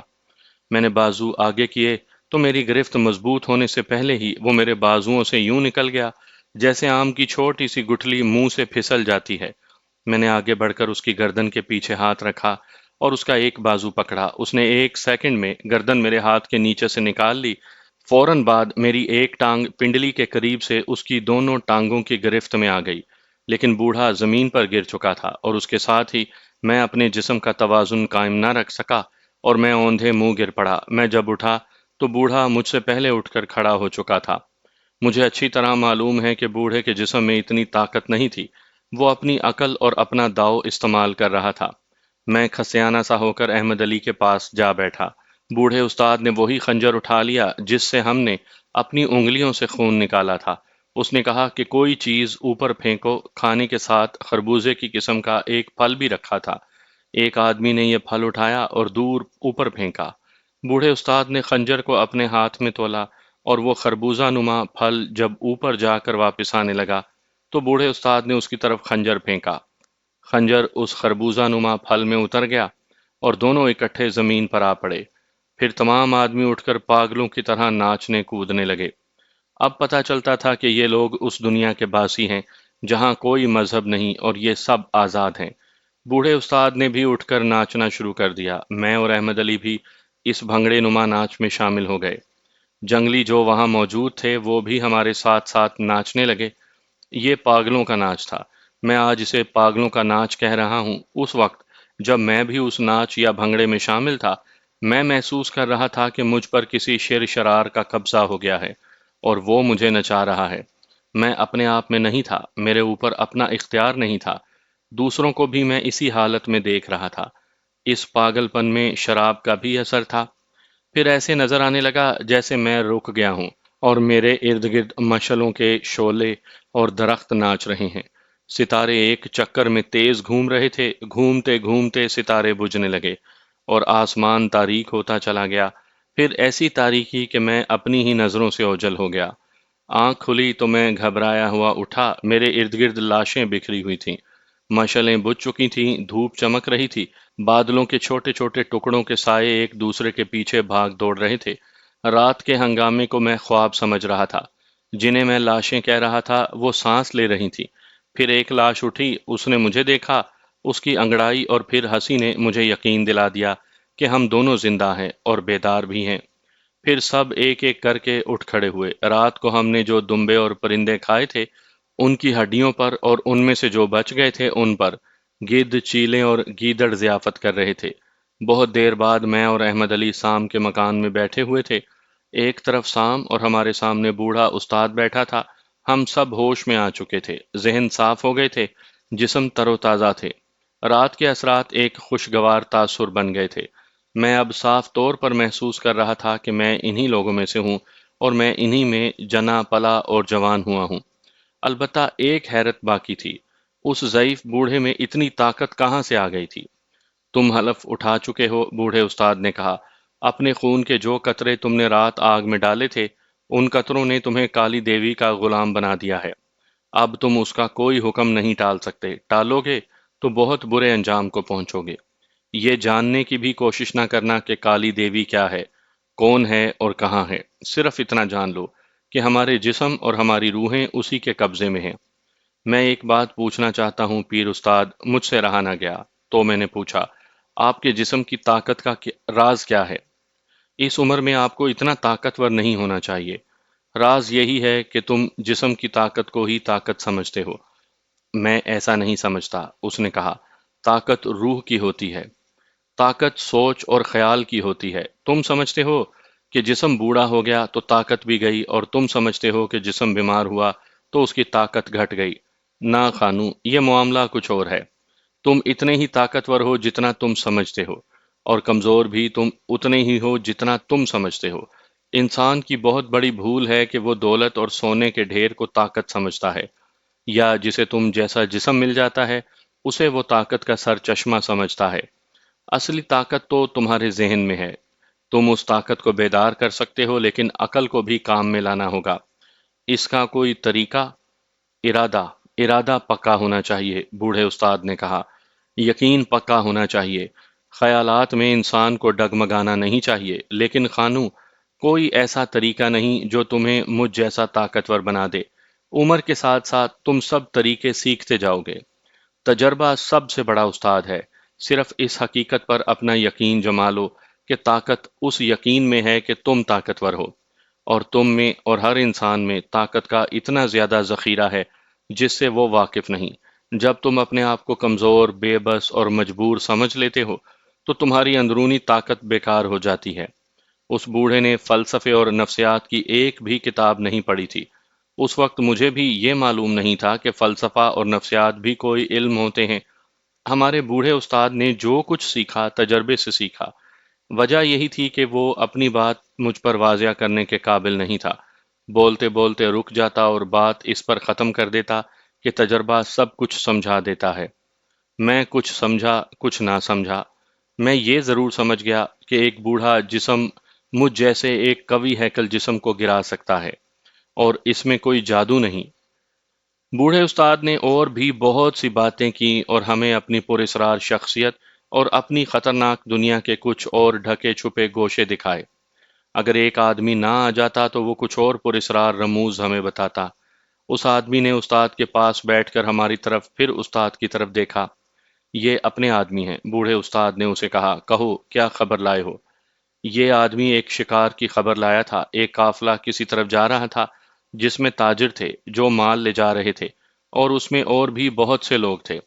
میں نے بازو آگے کیے تو میری گرفت مضبوط ہونے سے پہلے ہی وہ میرے بازوؤں سے یوں نکل گیا جیسے آم کی چھوٹی سی گٹھلی منہ سے پھسل جاتی ہے۔ میں نے آگے بڑھ کر اس کی گردن کے پیچھے ہاتھ رکھا اور اس کا ایک بازو پکڑا۔ اس نے 1 سیکنڈ میں گردن میرے ہاتھ کے نیچے سے نکال لی۔ فوراً بعد میری ایک ٹانگ پنڈلی کے قریب سے اس کی دونوں ٹانگوں کی گرفت میں آ گئی، لیکن بوڑھا زمین پر گر چکا تھا اور اس کے ساتھ ہی میں اپنے جسم کا توازن قائم نہ رکھ سکا اور میں اوندھے منہ گر پڑا۔ میں جب اٹھا تو بوڑھا مجھ سے پہلے اٹھ کر کھڑا ہو چکا تھا۔ مجھے اچھی طرح معلوم ہے کہ بوڑھے کے جسم میں اتنی طاقت نہیں تھی۔ وہ اپنی عقل اور اپنا داؤ استعمال کر رہا تھا۔ میں کھسیانہ سا ہو کر احمد علی کے پاس جا بیٹھا۔ بوڑھے استاد نے وہی خنجر اٹھا لیا جس سے ہم نے اپنی انگلیوں سے خون نکالا تھا۔ اس نے کہا کہ کوئی چیز اوپر پھینکو۔ کھانے کے ساتھ خربوزے کی قسم کا ایک پھل بھی رکھا تھا۔ ایک آدمی نے یہ پھل اٹھایا اور دور اوپر پھینکا۔ بوڑھے استاد نے خنجر کو اپنے ہاتھ میں تولا اور وہ خربوزہ نما پھل جب اوپر جا کر واپس آنے لگا تو بوڑھے استاد نے اس کی طرف خنجر پھینکا۔ خنجر اس خربوزہ نما پھل میں اتر گیا اور دونوں اکٹھے زمین پر آ پڑے۔ پھر تمام آدمی اٹھ کر پاگلوں کی طرح ناچنے کودنے لگے۔ اب پتہ چلتا تھا کہ یہ لوگ اس دنیا کے باسی ہیں جہاں کوئی مذہب نہیں اور یہ سب آزاد ہیں۔ بوڑھے استاد نے بھی اٹھ کر ناچنا شروع کر دیا۔ میں اور احمد علی بھی اس بھنگڑے نما ناچ میں شامل ہو گئے۔ جنگلی جو وہاں موجود تھے وہ بھی ہمارے ساتھ ساتھ ناچنے لگے۔ یہ پاگلوں کا ناچ تھا۔ میں آج اسے پاگلوں کا ناچ کہہ رہا ہوں۔ اس وقت جب میں بھی اس ناچ یا بھنگڑے میں شامل تھا، میں محسوس کر رہا تھا کہ مجھ پر کسی شر شرار کا قبضہ ہو گیا ہے اور وہ مجھے نچا رہا ہے۔ میں اپنے آپ میں نہیں تھا، میرے اوپر اپنا اختیار نہیں تھا۔ دوسروں کو بھی میں اسی حالت میں دیکھ رہا تھا۔ اس پاگل پن میں شراب کا بھی اثر تھا۔ پھر ایسے نظر آنے لگا جیسے میں رک گیا ہوں اور میرے ارد گرد مشلوں کے شعلے اور درخت ناچ رہے ہیں۔ ستارے ایک چکر میں تیز گھوم رہے تھے۔ گھومتے گھومتے ستارے بجھنے لگے اور آسمان تاریک ہوتا چلا گیا۔ پھر ایسی تاریکی کہ میں اپنی ہی نظروں سے اوجھل ہو گیا۔ آنکھ کھلی تو میں گھبرایا ہوا اٹھا۔ میرے ارد گرد لاشیں بکھری ہوئی تھیں۔ مشلیں بجھ چکی تھیں، دھوپ چمک رہی تھی۔ بادلوں کے چھوٹے چھوٹے ٹکڑوں کے سائے ایک دوسرے کے پیچھے بھاگ دوڑ رہے تھے۔ رات کے ہنگامے کو میں خواب سمجھ رہا تھا۔ جنہیں میں لاشیں کہہ رہا تھا وہ سانس لے رہی تھیں۔ پھر ایک لاش اٹھی، اس نے مجھے دیکھا۔ اس کی انگڑائی اور پھر ہنسی نے مجھے یقین دلا دیا کہ ہم دونوں زندہ ہیں اور بیدار بھی ہیں۔ پھر سب ایک ایک کر کے اٹھ کھڑے ہوئے۔ رات کو ہم نے جو دمبے اور پرندے کھائے تھے ان کی ہڈیوں پر اور ان میں سے جو بچ گئے تھے ان پر گدھ، چیلیں اور گیدڑ ضیافت کر رہے تھے۔ بہت دیر بعد میں اور احمد علی سام کے مکان میں بیٹھے ہوئے تھے۔ ایک طرف سام اور ہمارے سامنے بوڑھا استاد بیٹھا تھا۔ ہم سب ہوش میں آ چکے تھے، ذہن صاف ہو گئے تھے، جسم تر و تازہ تھے۔ رات کے اثرات ایک خوشگوار تاثر بن گئے تھے۔ میں اب صاف طور پر محسوس کر رہا تھا کہ میں انہی لوگوں میں سے ہوں اور میں انہی میں جنا پلا اور جوان ہوا ہوں۔ البتہ ایک حیرت باقی تھی، اس ضعیف بوڑھے میں اتنی طاقت کہاں سے آ گئی تھی؟ تم حلف اٹھا چکے ہو، بوڑھے استاد نے کہا۔ اپنے خون کے جو قطرے تم نے رات آگ میں ڈالے تھے، ان قطروں نے تمہیں کالی دیوی کا غلام بنا دیا ہے۔ اب تم اس کا کوئی حکم نہیں ٹال سکتے۔ ٹالو گے تو بہت برے انجام کو پہنچو گے۔ یہ جاننے کی بھی کوشش نہ کرنا کہ کالی دیوی کیا ہے، کون ہے اور کہاں ہے۔ صرف اتنا جان لو کہ ہمارے جسم اور ہماری روحیں اسی کے قبضے میں ہیں۔ میں ایک بات پوچھنا چاہتا ہوں پیر استاد، مجھ سے رہا نہ گیا، تو میں نے پوچھا، آپ کے جسم کی طاقت کا راز کیا ہے؟ اس عمر میں آپ کو اتنا طاقتور نہیں ہونا چاہیے۔ راز یہی ہے کہ تم جسم کی طاقت کو ہی طاقت سمجھتے ہو۔ میں ایسا نہیں سمجھتا، اس نے کہا۔ طاقت روح کی ہوتی ہے، طاقت سوچ اور خیال کی ہوتی ہے۔ تم سمجھتے ہو کہ جسم بوڑھا ہو گیا تو طاقت بھی گئی، اور تم سمجھتے ہو کہ جسم بیمار ہوا تو اس کی طاقت گھٹ گئی۔ نہ خانو، یہ معاملہ کچھ اور ہے۔ تم اتنے ہی طاقتور ہو جتنا تم سمجھتے ہو، اور کمزور بھی تم اتنے ہی ہو جتنا تم سمجھتے ہو۔ انسان کی بہت بڑی بھول ہے کہ وہ دولت اور سونے کے ڈھیر کو طاقت سمجھتا ہے، یا جسے تم جیسا جسم مل جاتا ہے اسے وہ طاقت کا سر چشمہ سمجھتا ہے۔ اصلی طاقت تو تمہارے ذہن میں ہے۔ تم اس طاقت کو بیدار کر سکتے ہو، لیکن عقل کو بھی کام میں لانا ہوگا۔ اس کا کوئی طریقہ؟ ارادہ، ارادہ پکا ہونا چاہیے، بوڑھے استاد نے کہا۔ یقین پکا ہونا چاہیے۔ خیالات میں انسان کو ڈگمگانا نہیں چاہیے، لیکن خانو، کوئی ایسا طریقہ نہیں جو تمہیں مجھ جیسا طاقتور بنا دے۔ عمر کے ساتھ ساتھ تم سب طریقے سیکھتے جاؤ گے۔ تجربہ سب سے بڑا استاد ہے۔ صرف اس حقیقت پر اپنا یقین جما لو کہ طاقت اس یقین میں ہے کہ تم طاقتور ہو، اور تم میں اور ہر انسان میں طاقت کا اتنا زیادہ ذخیرہ ہے جس سے وہ واقف نہیں۔ جب تم اپنے آپ کو کمزور، بے بس اور مجبور سمجھ لیتے ہو تو تمہاری اندرونی طاقت بیکار ہو جاتی ہے۔ اس بوڑھے نے فلسفے اور نفسیات کی ایک بھی کتاب نہیں پڑھی تھی۔ اس وقت مجھے بھی یہ معلوم نہیں تھا کہ فلسفہ اور نفسیات بھی کوئی علم ہوتے ہیں۔ ہمارے بوڑھے استاد نے جو کچھ سیکھا تجربے سے سیکھا۔ وجہ یہی تھی کہ وہ اپنی بات مجھ پر واضح کرنے کے قابل نہیں تھا۔ بولتے بولتے رک جاتا اور بات اس پر ختم کر دیتا کہ تجربہ سب کچھ سمجھا دیتا ہے۔ میں کچھ سمجھا، کچھ نہ سمجھا۔ میں یہ ضرور سمجھ گیا کہ ایک بوڑھا جسم مجھ جیسے ایک قوی ہیکل جسم کو گرا سکتا ہے، اور اس میں کوئی جادو نہیں۔ بوڑھے استاد نے اور بھی بہت سی باتیں کی اور ہمیں اپنی پراسرار شخصیت اور اپنی خطرناک دنیا کے کچھ اور ڈھکے چھپے گوشے دکھائے۔ اگر ایک آدمی نہ آ جاتا تو وہ کچھ اور پراسرار رموز ہمیں بتاتا۔ اس آدمی نے استاد کے پاس بیٹھ کر ہماری طرف پھر استاد کی طرف دیکھا۔ یہ اپنے آدمی ہیں، بوڑھے استاد نے اسے کہا۔ کہو، کیا خبر لائے ہو؟ یہ آدمی ایک شکار کی خبر لایا تھا۔ ایک قافلہ کسی طرف جا رہا تھا جس میں تاجر تھے جو مال لے جا رہے تھے، اور اس میں اور بھی بہت سے لوگ تھے۔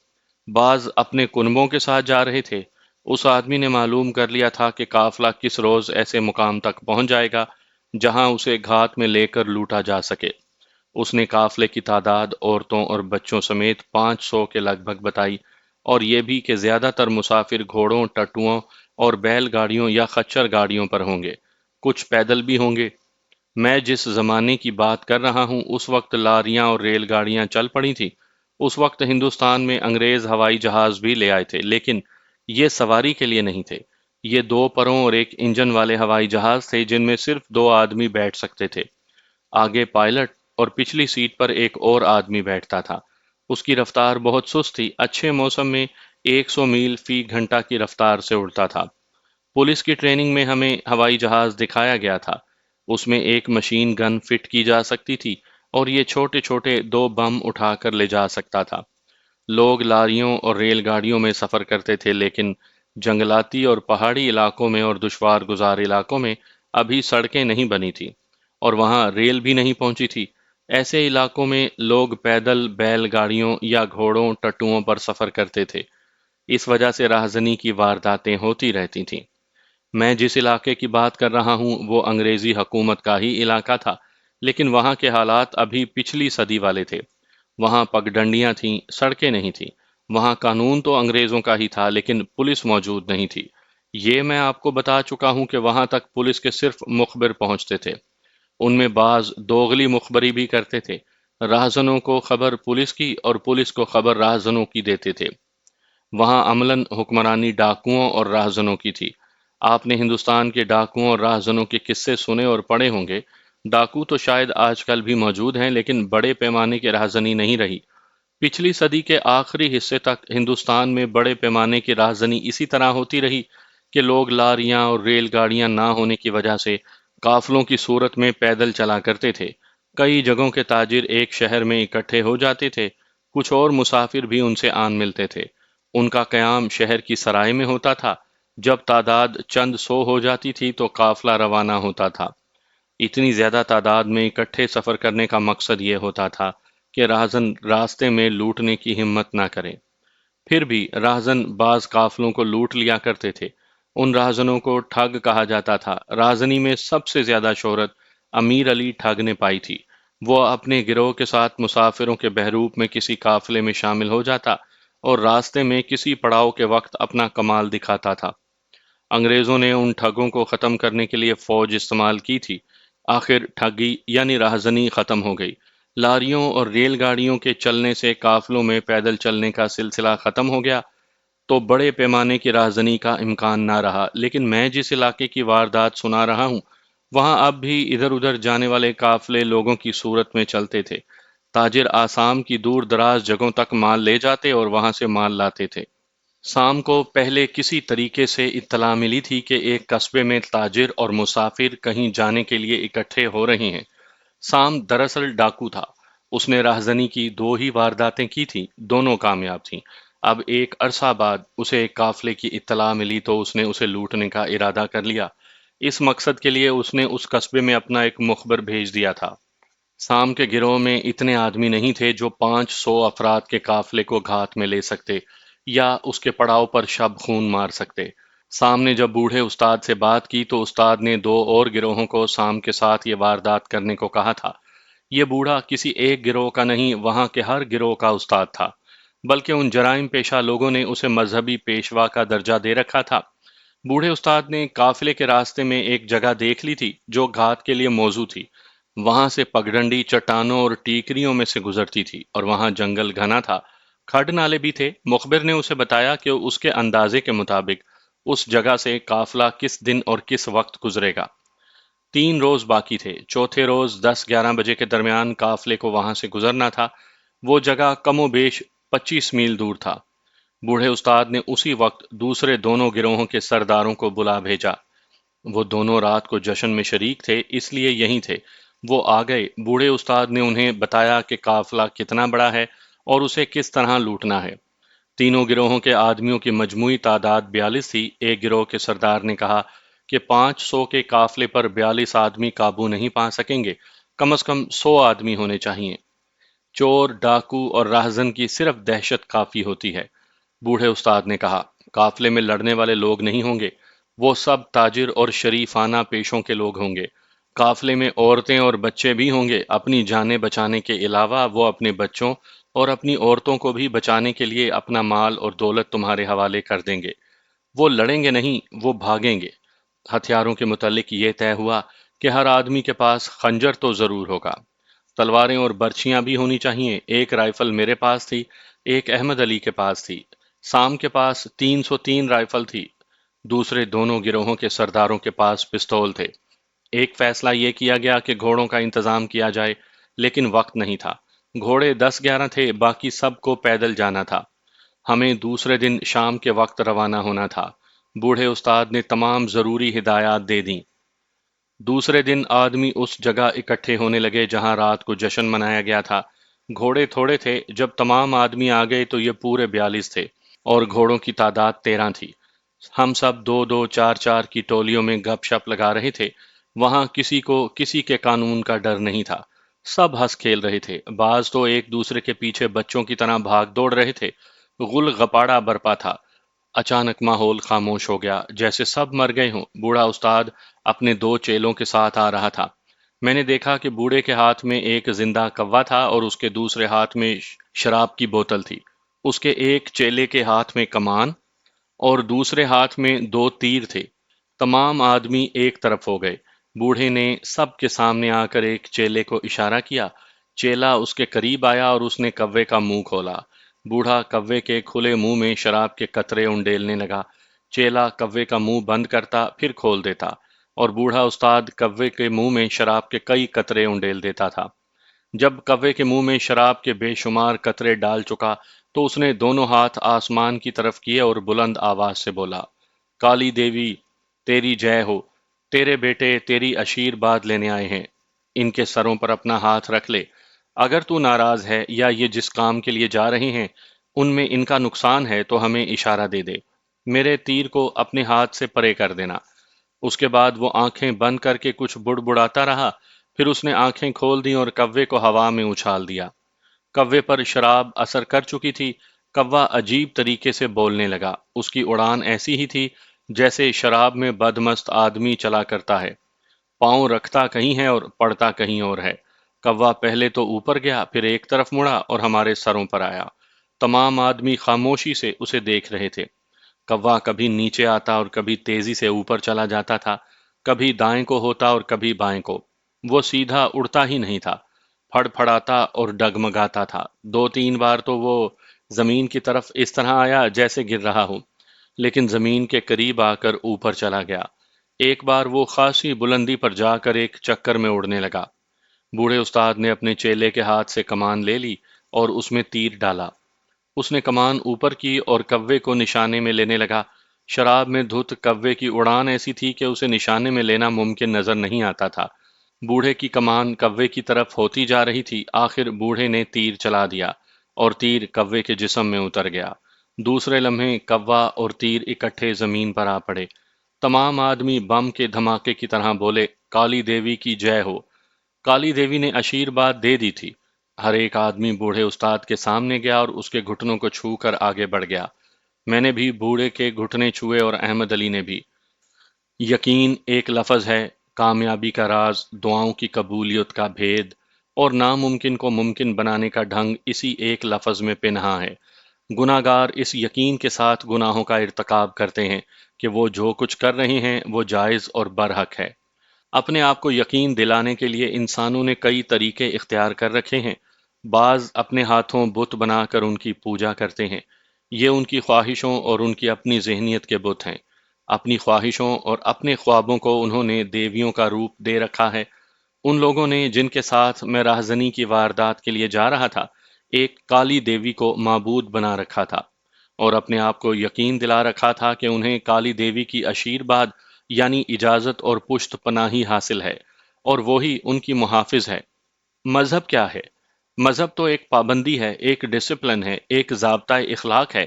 بعض اپنے کنبوں کے ساتھ جا رہے تھے۔ اس آدمی نے معلوم کر لیا تھا کہ قافلہ کس روز ایسے مقام تک پہنچ جائے گا جہاں اسے گھات میں لے کر لوٹا جا سکے۔ اس نے قافلے کی تعداد عورتوں اور بچوں سمیت 500 کے لگ بھگ بتائی، اور یہ بھی کہ زیادہ تر مسافر گھوڑوں، ٹٹوؤں اور بیل گاڑیوں یا خچر گاڑیوں پر ہوں گے۔ کچھ پیدل بھی ہوں گے۔ میں جس زمانے کی بات کر رہا ہوں اس وقت لاریاں اور ریل گاڑیاں چل پڑی تھیں۔ اس وقت ہندوستان میں انگریز ہوائی جہاز بھی لے آئے تھے، لیکن یہ سواری کے لیے نہیں تھے۔ یہ 2 پروں اور ایک انجن والے ہوائی جہاز تھے جن میں صرف 2 آدمی بیٹھ سکتے تھے۔ آگے پائلٹ اور پچھلی سیٹ پر ایک اور آدمی بیٹھتا تھا۔ اس کی رفتار بہت سست تھی، اچھے موسم میں 100 میل فی گھنٹہ کی رفتار سے اڑتا تھا۔ پولیس کی ٹریننگ میں ہمیں ہوائی جہاز دکھایا گیا تھا۔ اس میں ایک مشین گن فٹ کی جا سکتی تھی، اور یہ چھوٹے چھوٹے 2 بم اٹھا کر لے جا سکتا تھا۔ لوگ لاریوں اور ریل گاڑیوں میں سفر کرتے تھے، لیکن جنگلاتی اور پہاڑی علاقوں میں اور دشوار گزار علاقوں میں ابھی سڑکیں نہیں بنی تھی، اور وہاں ریل بھی نہیں پہنچی تھی۔ ایسے علاقوں میں لوگ پیدل، بیل گاڑیوں یا گھوڑوں، ٹٹوؤں پر سفر کرتے تھے۔ اس وجہ سے راہزنی کی وارداتیں ہوتی رہتی تھیں۔ میں جس علاقے کی بات کر رہا ہوں وہ انگریزی حکومت کا ہی علاقہ تھا، لیکن وہاں کے حالات ابھی پچھلی صدی والے تھے۔ وہاں پگڈنڈیاں تھیں، سڑکیں نہیں تھیں۔ وہاں قانون تو انگریزوں کا ہی تھا، لیکن پولیس موجود نہیں تھی۔ یہ میں آپ کو بتا چکا ہوں کہ وہاں تک پولیس کے صرف مخبر پہنچتے تھے۔ ان میں بعض دوغلی مخبری بھی کرتے تھے۔ راہزنوں کو خبر پولیس کی اور پولیس کو خبر راہزنوں کی دیتے تھے۔ وہاں عملاً حکمرانی ڈاکوؤں اور راہزنوں کی تھی۔ آپ نے ہندوستان کے ڈاکوؤں اور راہزنوں کے قصے سنے اور پڑھے ہوں گے۔ ڈاکو تو شاید آج کل بھی موجود ہیں، لیکن بڑے پیمانے کی راہزنی نہیں رہی۔ پچھلی صدی کے آخری حصے تک ہندوستان میں بڑے پیمانے کی راہزنی اسی طرح ہوتی رہی کہ لوگ لاریاں اور ریل گاڑیاں نہ ہونے کی وجہ سے قافلوں کی صورت میں پیدل چلا کرتے تھے۔ کئی جگہوں کے تاجر ایک شہر میں اکٹھے ہو جاتے تھے، کچھ اور مسافر بھی ان سے آن ملتے تھے۔ ان کا قیام شہر کی سرائے میں ہوتا تھا۔ جب تعداد چند سو ہو جاتی تھی تو قافلہ روانہ ہوتا تھا۔ اتنی زیادہ تعداد میں اکٹھے سفر کرنے کا مقصد یہ ہوتا تھا کہ راہزن راستے میں لوٹنے کی ہمت نہ کریں۔ پھر بھی راہزن بعض قافلوں کو لوٹ لیا کرتے تھے۔ ان راہزنوں کو ٹھگ کہا جاتا تھا۔ راہزنی میں سب سے زیادہ شہرت امیر علی ٹھگ نے پائی تھی۔ وہ اپنے گروہ کے ساتھ مسافروں کے بحروپ میں کسی قافلے میں شامل ہو جاتا اور راستے میں کسی پڑاؤ کے وقت اپنا کمال دکھاتا تھا۔ انگریزوں نے ان ٹھگوں کو ختم کرنے کے لیے فوج استعمال کی تھی۔ آخر ٹھگی یعنی راہزنی ختم ہو گئی۔ لاریوں اور ریل گاڑیوں کے چلنے سے قافلوں میں پیدل چلنے کا سلسلہ ختم ہو گیا تو بڑے پیمانے کی راہزنی کا امکان نہ رہا۔ لیکن میں جس علاقے کی واردات سنا رہا ہوں، وہاں اب بھی ادھر ادھر جانے والے قافلے لوگوں کی صورت میں چلتے تھے۔ تاجر آسام کی دور دراز جگہوں تک مال لے جاتے اور وہاں سے مال لاتے تھے۔ سام کو پہلے کسی طریقے سے اطلاع ملی تھی کہ ایک قصبے میں تاجر اور مسافر کہیں جانے کے لیے اکٹھے ہو رہے ہیں۔ سام دراصل ڈاکو تھا۔ اس نے راہزنی کی 2 ہی وارداتیں کی تھیں، دونوں کامیاب تھیں۔ اب ایک عرصہ بعد اسے ایک قافلے کی اطلاع ملی تو اس نے اسے لوٹنے کا ارادہ کر لیا۔ اس مقصد کے لیے اس نے اس قصبے میں اپنا ایک مخبر بھیج دیا تھا۔ سام کے گروہ میں اتنے آدمی نہیں تھے جو 500 افراد کے قافلے کو گھات میں لے سکتے یا اس کے پڑاؤ پر شب خون مار سکتے۔ سام نے جب بوڑھے استاد سے بات کی تو استاد نے 2 اور گروہوں کو سام کے ساتھ یہ واردات کرنے کو کہا تھا۔ یہ بوڑھا کسی ایک گروہ کا نہیں، وہاں کے ہر گروہ کا استاد تھا، بلکہ ان جرائم پیشہ لوگوں نے اسے مذہبی پیشوا کا درجہ دے رکھا تھا۔ بوڑھے استاد نے قافلے کے راستے میں ایک جگہ دیکھ لی تھی جو گھات کے لیے موزوں تھی۔ وہاں سے پگڈنڈی چٹانوں اور ٹیکریوں میں سے گزرتی تھی اور وہاں جنگل گھنا تھا، کھڈ نالے بھی تھے۔ مخبر نے اسے بتایا کہ اس کے اندازے کے مطابق اس جگہ سے قافلہ کس دن اور کس وقت گزرے گا۔ 3 روز باقی تھے۔ چوتھے روز 10-11 بجے کے درمیان قافلے کو وہاں سے گزرنا تھا۔ وہ جگہ کم و بیش 25 میل دور تھا۔ بوڑھے استاد نے اسی وقت دوسرے دونوں گروہوں کے سرداروں کو بلا بھیجا۔ وہ دونوں رات کو جشن میں شریک تھے، اس لیے یہیں تھے۔ وہ آ گئے۔ بوڑھے استاد نے انہیں بتایا کہ قافلہ کتنا بڑا ہے اور اسے کس طرح لوٹنا ہے۔ تینوں گروہوں کے آدمیوں کی مجموعی تعداد 42 تھی۔ ایک گروہ کے سردار نے کہا کہ 500 کے قافلے پر 42 آدمی قابو نہیں پا سکیں گے، کم از کم 100 آدمی ہونے چاہیے۔ چور، ڈاکو اور راہزن کی صرف دہشت کافی ہوتی ہے۔ بوڑھے استاد نے کہا، قافلے میں لڑنے والے لوگ نہیں ہوں گے، وہ سب تاجر اور شریفانہ پیشوں کے لوگ ہوں گے۔ قافلے میں عورتیں اور بچے بھی ہوں گے۔ اپنی جانیں بچانے کے علاوہ وہ اپنے بچوں اور اپنی عورتوں کو بھی بچانے کے لیے اپنا مال اور دولت تمہارے حوالے کر دیں گے۔ وہ لڑیں گے نہیں، وہ بھاگیں گے۔ ہتھیاروں کے متعلق یہ طے ہوا کہ ہر آدمی کے پاس خنجر تو ضرور ہوگا۔ تلواریں اور برچیاں بھی ہونی چاہیے۔ ایک رائفل میرے پاس تھی، ایک احمد علی کے پاس تھی۔ سام کے پاس 303 رائفل تھی۔ دوسرے دونوں گروہوں کے سرداروں کے پاس پستول تھے۔ ایک فیصلہ یہ کیا گیا کہ گھوڑوں کا انتظام کیا جائے، لیکن وقت نہیں تھا۔ گھوڑے 10-11 تھے، باقی سب کو پیدل جانا تھا۔ ہمیں دوسرے دن شام کے وقت روانہ ہونا تھا۔ بوڑھے استاد نے تمام ضروری ہدایات دے دیں۔ دوسرے دن آدمی اس جگہ اکٹھے ہونے لگے جہاں رات کو جشن منایا گیا تھا۔ گھوڑے تھوڑے تھے، جب تمام آدمی آ گئے تو یہ پورے 42 تھے اور گھوڑوں کی تعداد 13 تھی۔ ہم سب 2-2 4-4 کی ٹولیوں میں گپ شپ لگا رہے تھے۔ وہاں کسی کو کسی کے قانون کا ڈر نہیں تھا۔ سب ہنس کھیل رہے تھے۔ بعض تو ایک دوسرے کے پیچھے بچوں کی طرح بھاگ دوڑ رہے تھے۔ غل غپاڑا برپا تھا۔ اچانک ماحول خاموش ہو گیا، جیسے سب مر گئے ہوں۔ بوڑھا استاد اپنے 2 چیلوں کے ساتھ آ رہا تھا۔ میں نے دیکھا کہ بوڑھے کے ہاتھ میں ایک زندہ کوا تھا اور اس کے دوسرے ہاتھ میں شراب کی بوتل تھی۔ اس کے ایک چیلے کے ہاتھ میں کمان اور دوسرے ہاتھ میں 2 تیر تھے۔ تمام آدمی ایک طرف ہو گئے۔ بوڑھے نے سب کے سامنے آ کر ایک چیلے کو اشارہ کیا۔ چیلا اس کے قریب آیا اور اس نے کوے کا منہ کھولا۔ بوڑھا کوے کے کھلے منہ میں شراب کے قطرے انڈیلنے لگا۔ چیلا کوے کا منہ بند کرتا پھر کھول دیتا اور بوڑھا استاد کوے کے منہ میں شراب کے کئی قطرے انڈیل دیتا تھا۔ جب کوے کے منہ میں شراب کے بے شمار قطرے ڈال چکا تو اس نے دونوں ہاتھ آسمان کی طرف کیے اور بلند آواز سے بولا، کالی دیوی تیری جے ہو، تیرے بیٹے تیری آشیرواد لینے آئے ہیں، ان کے سروں پر اپنا ہاتھ رکھ لے۔ اگر تو ناراض ہے یا یہ جس کام کے لیے جا رہے ہیں ان میں ان کا نقصان ہے تو ہمیں اشارہ دے دے۔ میرے تیر کو اپنے ہاتھ سے پرے کر دینا۔ اس کے بعد وہ آنکھیں بند کر کے کچھ بڑبڑاتا رہا، پھر اس نے آنکھیں کھول دیں اور کوے کو ہوا میں اچھال دیا۔ کوے پر شراب اثر کر چکی تھی۔ کوا عجیب طریقے سے بولنے لگا۔ اس کی اڑان ایسی ہی تھی جیسے شراب میں بدمست آدمی چلا کرتا ہے، پاؤں رکھتا کہیں ہے اور پڑتا کہیں اور ہے۔ کوا پہلے تو اوپر گیا، پھر ایک طرف مڑا اور ہمارے سروں پر آیا۔ تمام آدمی خاموشی سے اسے دیکھ رہے تھے۔ کوا کبھی نیچے آتا اور کبھی تیزی سے اوپر چلا جاتا تھا، کبھی دائیں کو ہوتا اور کبھی بائیں کو۔ وہ سیدھا اڑتا ہی نہیں تھا، پھڑ پھڑاتا اور ڈگمگاتا تھا۔ دو تین بار تو وہ زمین کی طرف اس طرح آیا جیسے گر رہا ہو، لیکن زمین کے قریب آ کر اوپر چلا گیا۔ ایک بار وہ خاصی بلندی پر جا کر ایک چکر میں اڑنے لگا۔ بوڑھے استاد نے اپنے چیلے کے ہاتھ سے کمان لے لی اور اس میں تیر ڈالا۔ اس نے کمان اوپر کی اور کوے کو نشانے میں لینے لگا۔ شراب میں دھت کوے کی اڑان ایسی تھی کہ اسے نشانے میں لینا ممکن نظر نہیں آتا تھا۔ بوڑھے کی کمان کوے کی طرف ہوتی جا رہی تھی۔ آخر بوڑھے نے تیر چلا دیا اور تیر کوے کے جسم میں اتر گیا۔ دوسرے لمحے کوا اور تیر اکٹھے زمین پر آ پڑے۔ تمام آدمی بم کے دھماکے کی طرح بولے، کالی دیوی کی جے ہو۔ کالی دیوی نے آشیرواد دے دی تھی۔ ہر ایک آدمی بوڑھے استاد کے سامنے گیا اور اس کے گھٹنوں کو چھو کر آگے بڑھ گیا۔ میں نے بھی بوڑھے کے گھٹنے چھوئے اور احمد علی نے بھی۔ یقین ایک لفظ ہے، کامیابی کا راز، دعاؤں کی قبولیت کا بھید، اور ناممکن کو ممکن بنانے کا ڈھنگ اسی ایک لفظ میں پنہاں ہے۔ گناہ گار اس یقین کے ساتھ گناہوں کا ارتکاب کرتے ہیں کہ وہ جو کچھ کر رہے ہیں وہ جائز اور برحق ہے۔ اپنے آپ کو یقین دلانے کے لیے انسانوں نے کئی طریقے اختیار کر رکھے ہیں۔ بعض اپنے ہاتھوں بت بنا کر ان کی پوجا کرتے ہیں۔ یہ ان کی خواہشوں اور ان کی اپنی ذہنیت کے بت ہیں۔ اپنی خواہشوں اور اپنے خوابوں کو انہوں نے دیویوں کا روپ دے رکھا ہے۔ ان لوگوں نے جن کے ساتھ میں راہزنی کی واردات کے لیے جا رہا تھا، ایک کالی دیوی کو معبود بنا رکھا تھا، اور اپنے آپ کو یقین دلا رکھا تھا کہ انہیں کالی دیوی کی آشیرواد یعنی اجازت اور پشت پناہی حاصل ہے، اور وہی ان کی محافظ ہے۔ مذہب کیا ہے؟ مذہب تو ایک پابندی ہے، ایک ڈسپلن ہے، ایک ضابطۂ اخلاق ہے۔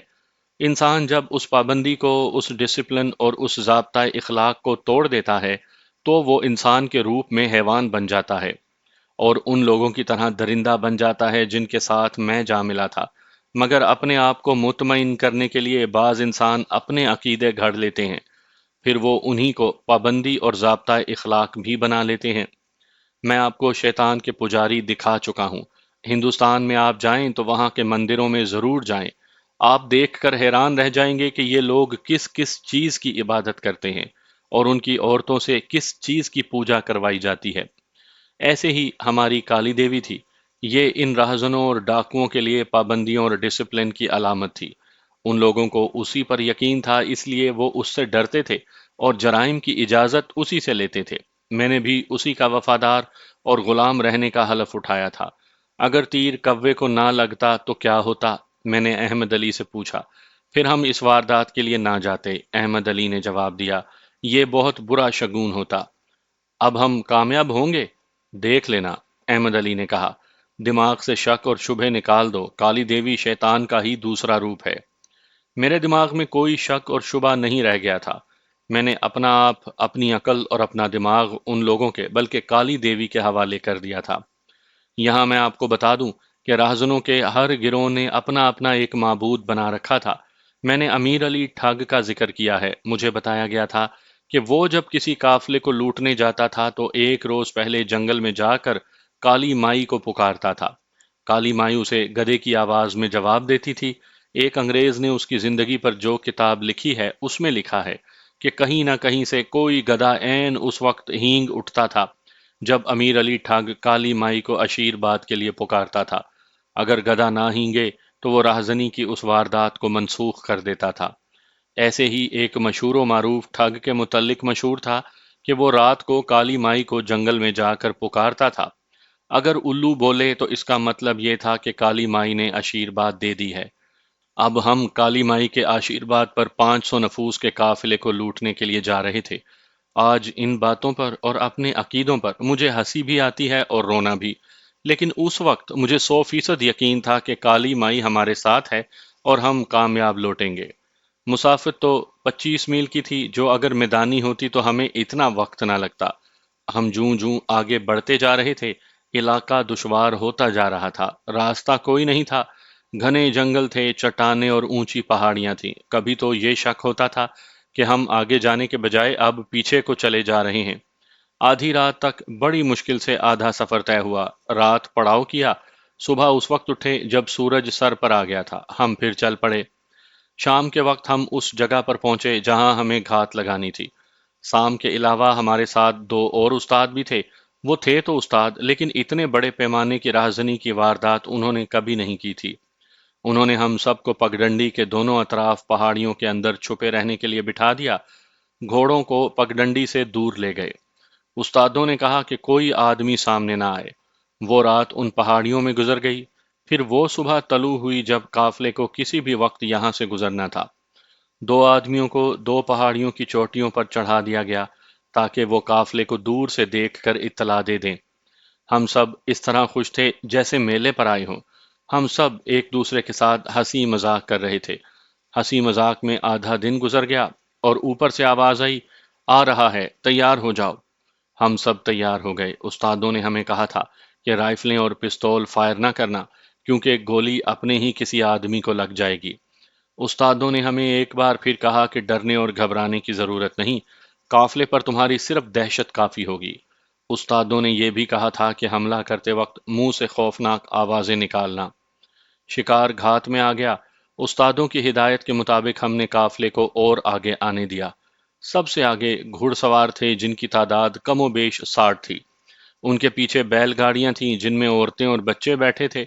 انسان جب اس پابندی کو، اس ڈسپلن اور اس ضابطۂ اخلاق کو توڑ دیتا ہے تو وہ انسان کے روپ میں حیوان بن جاتا ہے، اور ان لوگوں کی طرح درندہ بن جاتا ہے جن کے ساتھ میں جا ملا تھا۔ مگر اپنے آپ کو مطمئن کرنے کے لیے بعض انسان اپنے عقیدے گھڑ لیتے ہیں، پھر وہ انہی کو پابندی اور ضابطۂ اخلاق بھی بنا لیتے ہیں۔ میں آپ کو شیطان کے پجاری دکھا چکا ہوں۔ ہندوستان میں آپ جائیں تو وہاں کے مندروں میں ضرور جائیں۔ آپ دیکھ کر حیران رہ جائیں گے کہ یہ لوگ کس کس چیز کی عبادت کرتے ہیں اور ان کی عورتوں سے کس چیز کی پوجا کروائی جاتی ہے۔ ایسے ہی ہماری کالی دیوی تھی۔ یہ ان رہزنوں اور ڈاکوؤں کے لیے پابندیوں اور ڈسپلن کی علامت تھی۔ ان لوگوں کو اسی پر یقین تھا، اس لیے وہ اس سے ڈرتے تھے اور جرائم کی اجازت اسی سے لیتے تھے۔ میں نے بھی اسی کا وفادار اور غلام رہنے کا حلف اٹھایا تھا۔ اگر تیر کوے کو نہ لگتا تو کیا ہوتا؟ میں نے احمد علی سے پوچھا۔ پھر ہم اس واردات کے لیے نہ جاتے، احمد علی نے جواب دیا۔ یہ بہت برا شگون ہوتا۔ اب ہم کامیاب ہوں گے؟ دیکھ لینا، احمد علی نے کہا۔ دماغ سے شک اور شبہ نکال دو، کالی دیوی شیطان کا ہی دوسرا روپ ہے۔ میرے دماغ میں کوئی شک اور شبہ نہیں رہ گیا تھا۔ میں نے اپنا آپ، اپنی عقل اور اپنا دماغ ان لوگوں کے بلکہ کالی دیوی کے حوالے کر دیا تھا۔ یہاں میں آپ کو بتا دوں کہ راہزنوں کے ہر گروہ نے اپنا اپنا ایک معبود بنا رکھا تھا۔ میں نے امیر علی ٹھگ کا ذکر کیا ہے۔ مجھے بتایا گیا تھا کہ وہ جب کسی قافلے کو لوٹنے جاتا تھا تو ایک روز پہلے جنگل میں جا کر کالی مائی کو پکارتا تھا۔ کالی مائی اسے گدھے کی آواز میں جواب دیتی تھی۔ ایک انگریز نے اس کی زندگی پر جو کتاب لکھی ہے اس میں لکھا ہے کہ کہیں نہ کہیں سے کوئی گدھا عین اس وقت ہینگ اٹھتا تھا جب امیر علی ٹھگ کالی مائی کو آشیرواد کے لیے پکارتا تھا۔ اگر گدھا نہ ہینگے تو وہ راہزنی کی اس واردات کو منسوخ کر دیتا تھا۔ ایسے ہی ایک مشہور و معروف ٹھگ کے متعلق مشہور تھا کہ وہ رات کو کالی مائی کو جنگل میں جا کر پکارتا تھا۔ اگر الو بولے تو اس کا مطلب یہ تھا کہ کالی مائی نے آشیرواد دے دی ہے۔ اب ہم کالی مائی کے آشیرواد پر 500 نفوس کے قافلے کو لوٹنے کے لیے جا رہے تھے۔ آج ان باتوں پر اور اپنے عقیدوں پر مجھے ہنسی بھی آتی ہے اور رونا بھی، لیکن اس وقت مجھے 100% یقین تھا کہ کالی مائی ہمارے ساتھ ہے اور ہم کامیاب لوٹیں گے۔ مسافر تو 25 میل کی تھی، جو اگر میدانی ہوتی تو ہمیں اتنا وقت نہ لگتا۔ ہم جوں جوں آگے بڑھتے جا رہے تھے، علاقہ دشوار ہوتا جا رہا تھا۔ راستہ کوئی نہیں تھا، گھنے جنگل تھے، چٹانیں اور اونچی پہاڑیاں تھیں۔ کبھی تو یہ شک ہوتا تھا کہ ہم آگے جانے کے بجائے اب پیچھے کو چلے جا رہے ہیں۔ آدھی رات تک بڑی مشکل سے آدھا سفر طے ہوا۔ رات پڑاؤ کیا، صبح اس وقت اٹھے جب سورج سر پر آ گیا تھا۔ ہم پھر چل پڑے۔ شام کے وقت ہم اس جگہ پر پہنچے جہاں ہمیں گھات لگانی تھی۔ سام کے علاوہ ہمارے ساتھ دو اور استاد بھی تھے۔ وہ تھے تو استاد، لیکن اتنے بڑے پیمانے کی راہزنی کی واردات انہوں نے کبھی نہیں کی تھی۔ انہوں نے ہم سب کو پگڈنڈی کے دونوں اطراف پہاڑیوں کے اندر چھپے رہنے کے لیے بٹھا دیا۔ گھوڑوں کو پگڈنڈی سے دور لے گئے۔ استادوں نے کہا کہ کوئی آدمی سامنے نہ آئے۔ وہ رات ان پہاڑیوں میں گزر گئی۔ پھر وہ صبح طلوع ہوئی جب قافلے کو کسی بھی وقت یہاں سے گزرنا تھا۔ دو آدمیوں کو دو پہاڑیوں کی چوٹیوں پر چڑھا دیا گیا تاکہ وہ قافلے کو دور سے دیکھ کر اطلاع دے دیں۔ ہم سب اس طرح خوش تھے جیسے میلے پر آئے ہوں۔ ہم سب ایک دوسرے کے ساتھ ہنسی مذاق کر رہے تھے۔ ہنسی مذاق میں آدھا دن گزر گیا اور اوپر سے آواز آئی، آ رہا ہے، تیار ہو جاؤ۔ ہم سب تیار ہو گئے۔ استادوں نے ہمیں کہا تھا کہ رائفلیں اور پستول فائر نہ کرنا، کیونکہ گولی اپنے ہی کسی آدمی کو لگ جائے گی۔ استادوں نے ہمیں ایک بار پھر کہا کہ ڈرنے اور گھبرانے کی ضرورت نہیں، قافلے پر تمہاری صرف دہشت کافی ہوگی۔ استادوں نے یہ بھی کہا تھا کہ حملہ کرتے وقت منہ سے خوفناک آوازیں نکالنا۔ شکار گھات میں آ گیا۔ استادوں کی ہدایت کے مطابق ہم نے قافلے کو اور آگے آنے دیا۔ سب سے آگے گھڑ سوار تھے جن کی تعداد کم و بیش 60 تھی۔ ان کے پیچھے بیل گاڑیاں تھیں جن میں عورتیں اور بچے بیٹھے تھے۔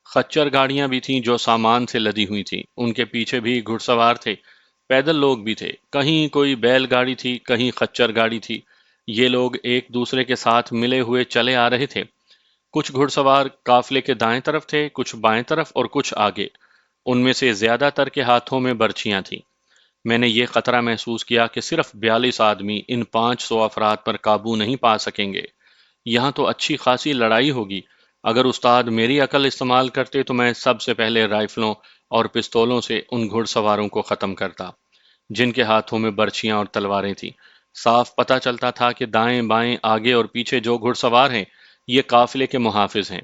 خچر گاڑیاں بھی تھیں جو سامان سے لدی ہوئی تھیں۔ ان کے پیچھے بھی گھڑ سوار تھے۔ پیدل لوگ بھی تھے، کہیں کوئی بیل گاڑی تھی، کہیں خچر گاڑی تھی۔ یہ لوگ ایک دوسرے کے ساتھ ملے ہوئے چلے آ رہے تھے۔ کچھ گھڑ سوار قافلے کے دائیں طرف تھے، کچھ بائیں طرف اور کچھ آگے۔ ان میں سے زیادہ تر کے ہاتھوں میں برچیاں تھیں۔ میں نے یہ خطرہ محسوس کیا کہ صرف 42 آدمی ان 500 افراد پر قابو نہیں پا سکیں گے۔ یہاں تو اچھی خاصی لڑائی ہوگی۔ اگر استاد میری عقل استعمال کرتے تو میں سب سے پہلے رائفلوں اور پستولوں سے ان گھڑ سواروں کو ختم کرتا جن کے ہاتھوں میں برچیاں اور تلواریں تھیں۔ صاف پتہ چلتا تھا کہ دائیں بائیں آگے اور پیچھے جو گھڑ سوار ہیں یہ قافلے کے محافظ ہیں۔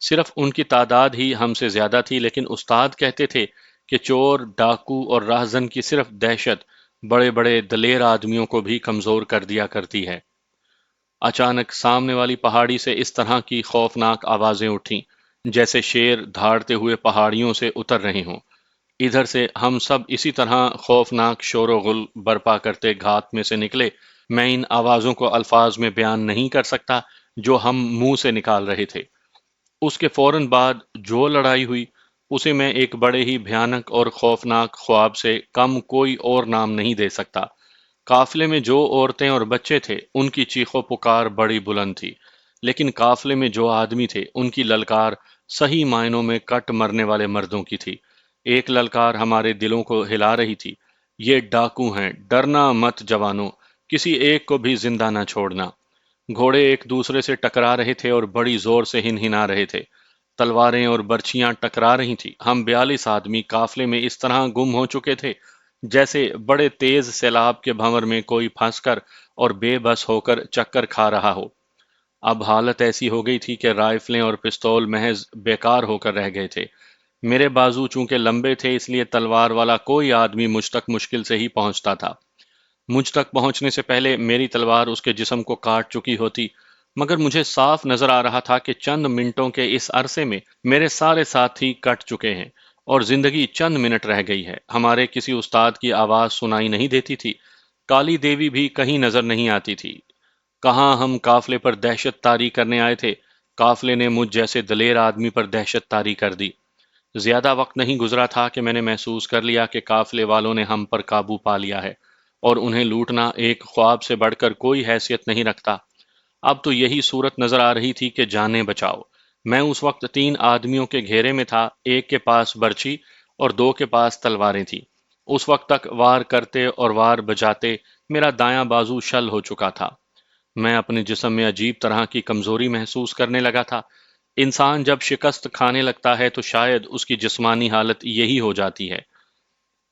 صرف ان کی تعداد ہی ہم سے زیادہ تھی، لیکن استاد کہتے تھے کہ چور، ڈاکو اور راہزن کی صرف دہشت بڑے بڑے دلیر آدمیوں کو بھی کمزور کر دیا کرتی ہے۔ اچانک سامنے والی پہاڑی سے اس طرح کی خوفناک آوازیں اٹھیں جیسے شیر دھاڑتے ہوئے پہاڑیوں سے اتر رہے ہوں۔ ادھر سے ہم سب اسی طرح خوفناک شور و غل برپا کرتے گھات میں سے نکلے۔ میں ان آوازوں کو الفاظ میں بیان نہیں کر سکتا جو ہم منہ سے نکال رہے تھے۔ اس کے فوراً بعد جو لڑائی ہوئی اسے میں ایک بڑے ہی بھیانک اور خوفناک خواب سے کم کوئی اور نام نہیں دے سکتا۔ قافلے میں جو عورتیں اور بچے تھے ان کی چیخ و پکار بڑی بلند تھی، لیکن قافلے میں جو آدمی تھے ان کی للکار صحیح معنوں میں کٹ مرنے والے مردوں کی تھی۔ ایک للکار ہمارے دلوں کو ہلا رہی تھی، یہ ڈاکو ہیں، ڈرنا مت جوانوں، کسی ایک کو بھی زندہ نہ چھوڑنا۔ گھوڑے ایک دوسرے سے ٹکرا رہے تھے اور بڑی زور سے ہنہنا رہے تھے۔ تلواریں اور برچیاں ٹکرا رہی تھیں۔ ہم 42 آدمی قافلے میں اس طرح گم ہو چکے تھے جیسے بڑے تیز سیلاب کے بھنور میں کوئی پھنس کر اور بے بس ہو کر چکر کھا رہا ہو۔ اب حالت ایسی ہو گئی تھی کہ رائفلیں اور پستول محض بیکار ہو کر رہ گئے تھے۔ میرے بازو چونکہ لمبے تھے اس لیے تلوار والا کوئی آدمی مجھ تک مشکل سے ہی پہنچتا تھا۔ مجھ تک پہنچنے سے پہلے میری تلوار اس کے جسم کو کاٹ چکی ہوتی، مگر مجھے صاف نظر آ رہا تھا کہ چند منٹوں کے اس عرصے میں میرے سارے ساتھی کٹ چکے ہیں اور زندگی چند منٹ رہ گئی ہے۔ ہمارے کسی استاد کی آواز سنائی نہیں دیتی تھی، کالی دیوی بھی کہیں نظر نہیں آتی تھی۔ کہاں ہم قافلے پر دہشت طاری کرنے آئے تھے، قافلے نے مجھ جیسے دلیر آدمی پر دہشت طاری کر دی۔ زیادہ وقت نہیں گزرا تھا کہ میں نے محسوس کر لیا کہ قافلے والوں نے ہم پر قابو پا لیا ہے اور انہیں لوٹنا ایک خواب سے بڑھ کر کوئی حیثیت نہیں رکھتا۔ اب تو یہی صورت نظر آ رہی تھی کہ جانیں بچاؤ۔ میں اس وقت 3 آدمیوں کے گھیرے میں تھا، ایک کے پاس برچی اور 2 کے پاس تلواریں تھیں۔ اس وقت تک وار کرتے اور وار بجاتے میرا دایاں بازو شل ہو چکا تھا۔ میں اپنے جسم میں عجیب طرح کی کمزوری محسوس کرنے لگا تھا۔ انسان جب شکست کھانے لگتا ہے تو شاید اس کی جسمانی حالت یہی ہو جاتی ہے۔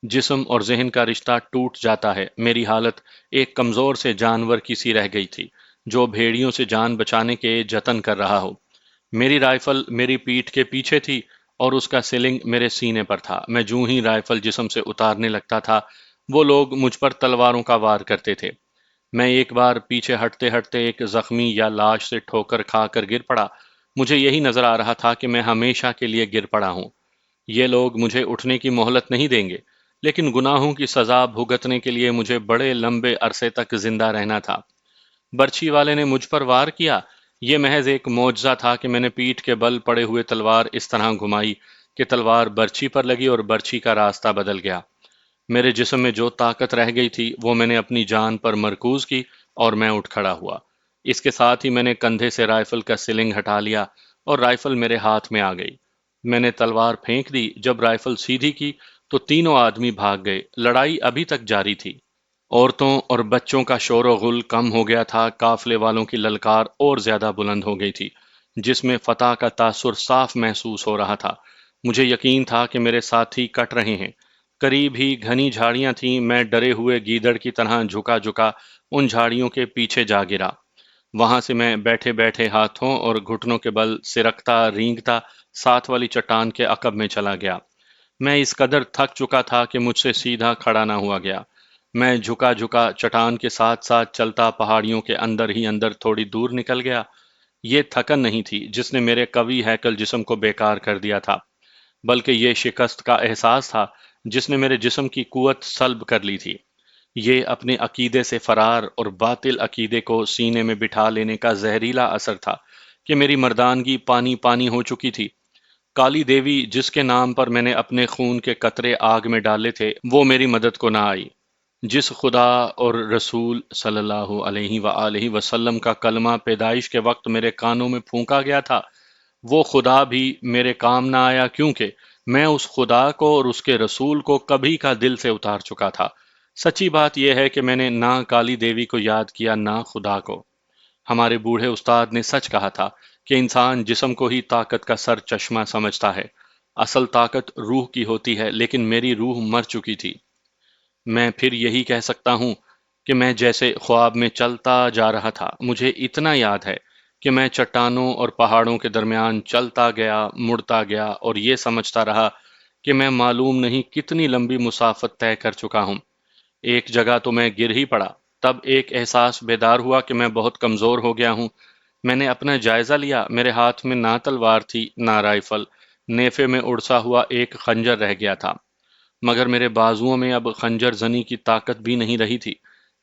جسم اور ذہن کا رشتہ ٹوٹ جاتا ہے۔ میری حالت ایک کمزور سے جانور کی سی رہ گئی تھی جو بھیڑیوں سے جان بچانے کے جتن کر رہا ہو۔ میری رائفل میری پیٹھ کے پیچھے تھی اور اس کا سلنگ میرے سینے پر تھا۔ میں جوں ہی رائفل جسم سے اتارنے لگتا تھا، وہ لوگ مجھ پر تلواروں کا وار کرتے تھے۔ میں ایک بار پیچھے ہٹتے ہٹتے ایک زخمی یا لاش سے ٹھوکر کھا کر گر پڑا۔ مجھے یہی نظر آ رہا تھا کہ میں ہمیشہ کے لیے گر پڑا ہوں۔ یہ لوگ مجھے اٹھنے کی مہلت نہیں دیں گے، لیکن گناہوں کی سزا بھگتنے کے لیے مجھے بڑے لمبے عرصے تک زندہ رہنا تھا۔ برچھی والے نے مجھ پر وار کیا، یہ محض ایک معجزہ تھا کہ میں نے پیٹھ کے بل پڑے ہوئے تلوار اس طرح گھمائی کہ تلوار برچھی پر لگی اور برچھی کا راستہ بدل گیا۔ میرے جسم میں جو طاقت رہ گئی تھی وہ میں نے اپنی جان پر مرکوز کی اور میں اٹھ کھڑا ہوا۔ اس کے ساتھ ہی میں نے کندھے سے رائفل کا سلنگ ہٹا لیا اور رائفل میرے ہاتھ میں آ گئی۔ میں نے تلوار پھینک دی۔ جب رائفل سیدھی کی تو تینوں آدمی بھاگ گئے۔ لڑائی ابھی تک جاری تھی۔ عورتوں اور بچوں کا شور و غل کم ہو گیا تھا، قافلے والوں کی للکار اور زیادہ بلند ہو گئی تھی، جس میں فتح کا تاثر صاف محسوس ہو رہا تھا۔ مجھے یقین تھا کہ میرے ساتھی کٹ رہے ہیں۔ قریب ہی گھنی جھاڑیاں تھیں۔ میں ڈرے ہوئے گیدڑ کی طرح جھکا جھکا ان جھاڑیوں کے پیچھے جا گرا۔ وہاں سے میں بیٹھے بیٹھے ہاتھوں اور گھٹنوں کے بل سرکتا رینگتا ساتھ والی چٹان کے عقب میں چلا گیا۔ میں اس قدر تھک چکا تھا کہ مجھ سے سیدھا کھڑا نہ ہوا گیا۔ میں جھکا جھکا چٹان کے ساتھ ساتھ چلتا پہاڑیوں کے اندر ہی اندر تھوڑی دور نکل گیا۔ یہ تھکن نہیں تھی جس نے میرے قوی ہیکل جسم کو بیکار کر دیا تھا، بلکہ یہ شکست کا احساس تھا جس نے میرے جسم کی قوت سلب کر لی تھی۔ یہ اپنے عقیدے سے فرار اور باطل عقیدے کو سینے میں بٹھا لینے کا زہریلا اثر تھا کہ میری مردانگی پانی پانی ہو چکی تھی۔ کالی دیوی جس کے نام پر میں نے اپنے خون کے قطرے آگ میں ڈالے تھے، وہ میری مدد کو نہ آئی۔ جس خدا اور رسول صلی اللہ علیہ وآلہ وسلم کا کلمہ پیدائش کے وقت میرے کانوں میں پھونکا گیا تھا، وہ خدا بھی میرے کام نہ آیا، کیونکہ میں اس خدا کو اور اس کے رسول کو کبھی کا دل سے اتار چکا تھا۔ سچی بات یہ ہے کہ میں نے نہ کالی دیوی کو یاد کیا نہ خدا کو۔ ہمارے بوڑھے استاد نے سچ کہا تھا کہ انسان جسم کو ہی طاقت کا سر چشمہ سمجھتا ہے۔ اصل طاقت روح کی ہوتی ہے، لیکن میری روح مر چکی تھی۔ میں پھر یہی کہہ سکتا ہوں کہ میں جیسے خواب میں چلتا جا رہا تھا۔ مجھے اتنا یاد ہے کہ میں چٹانوں اور پہاڑوں کے درمیان چلتا گیا، مڑتا گیا اور یہ سمجھتا رہا کہ میں معلوم نہیں کتنی لمبی مسافت طے کر چکا ہوں۔ ایک جگہ تو میں گر ہی پڑا۔ تب ایک احساس بیدار ہوا کہ میں بہت کمزور ہو گیا ہوں۔ میں نے اپنا جائزہ لیا۔ میرے ہاتھ میں نہ تلوار تھی نہ رائفل، نیفے میں اڑسا ہوا ایک خنجر رہ گیا تھا، مگر میرے بازوؤں میں اب خنجر زنی کی طاقت بھی نہیں رہی تھی۔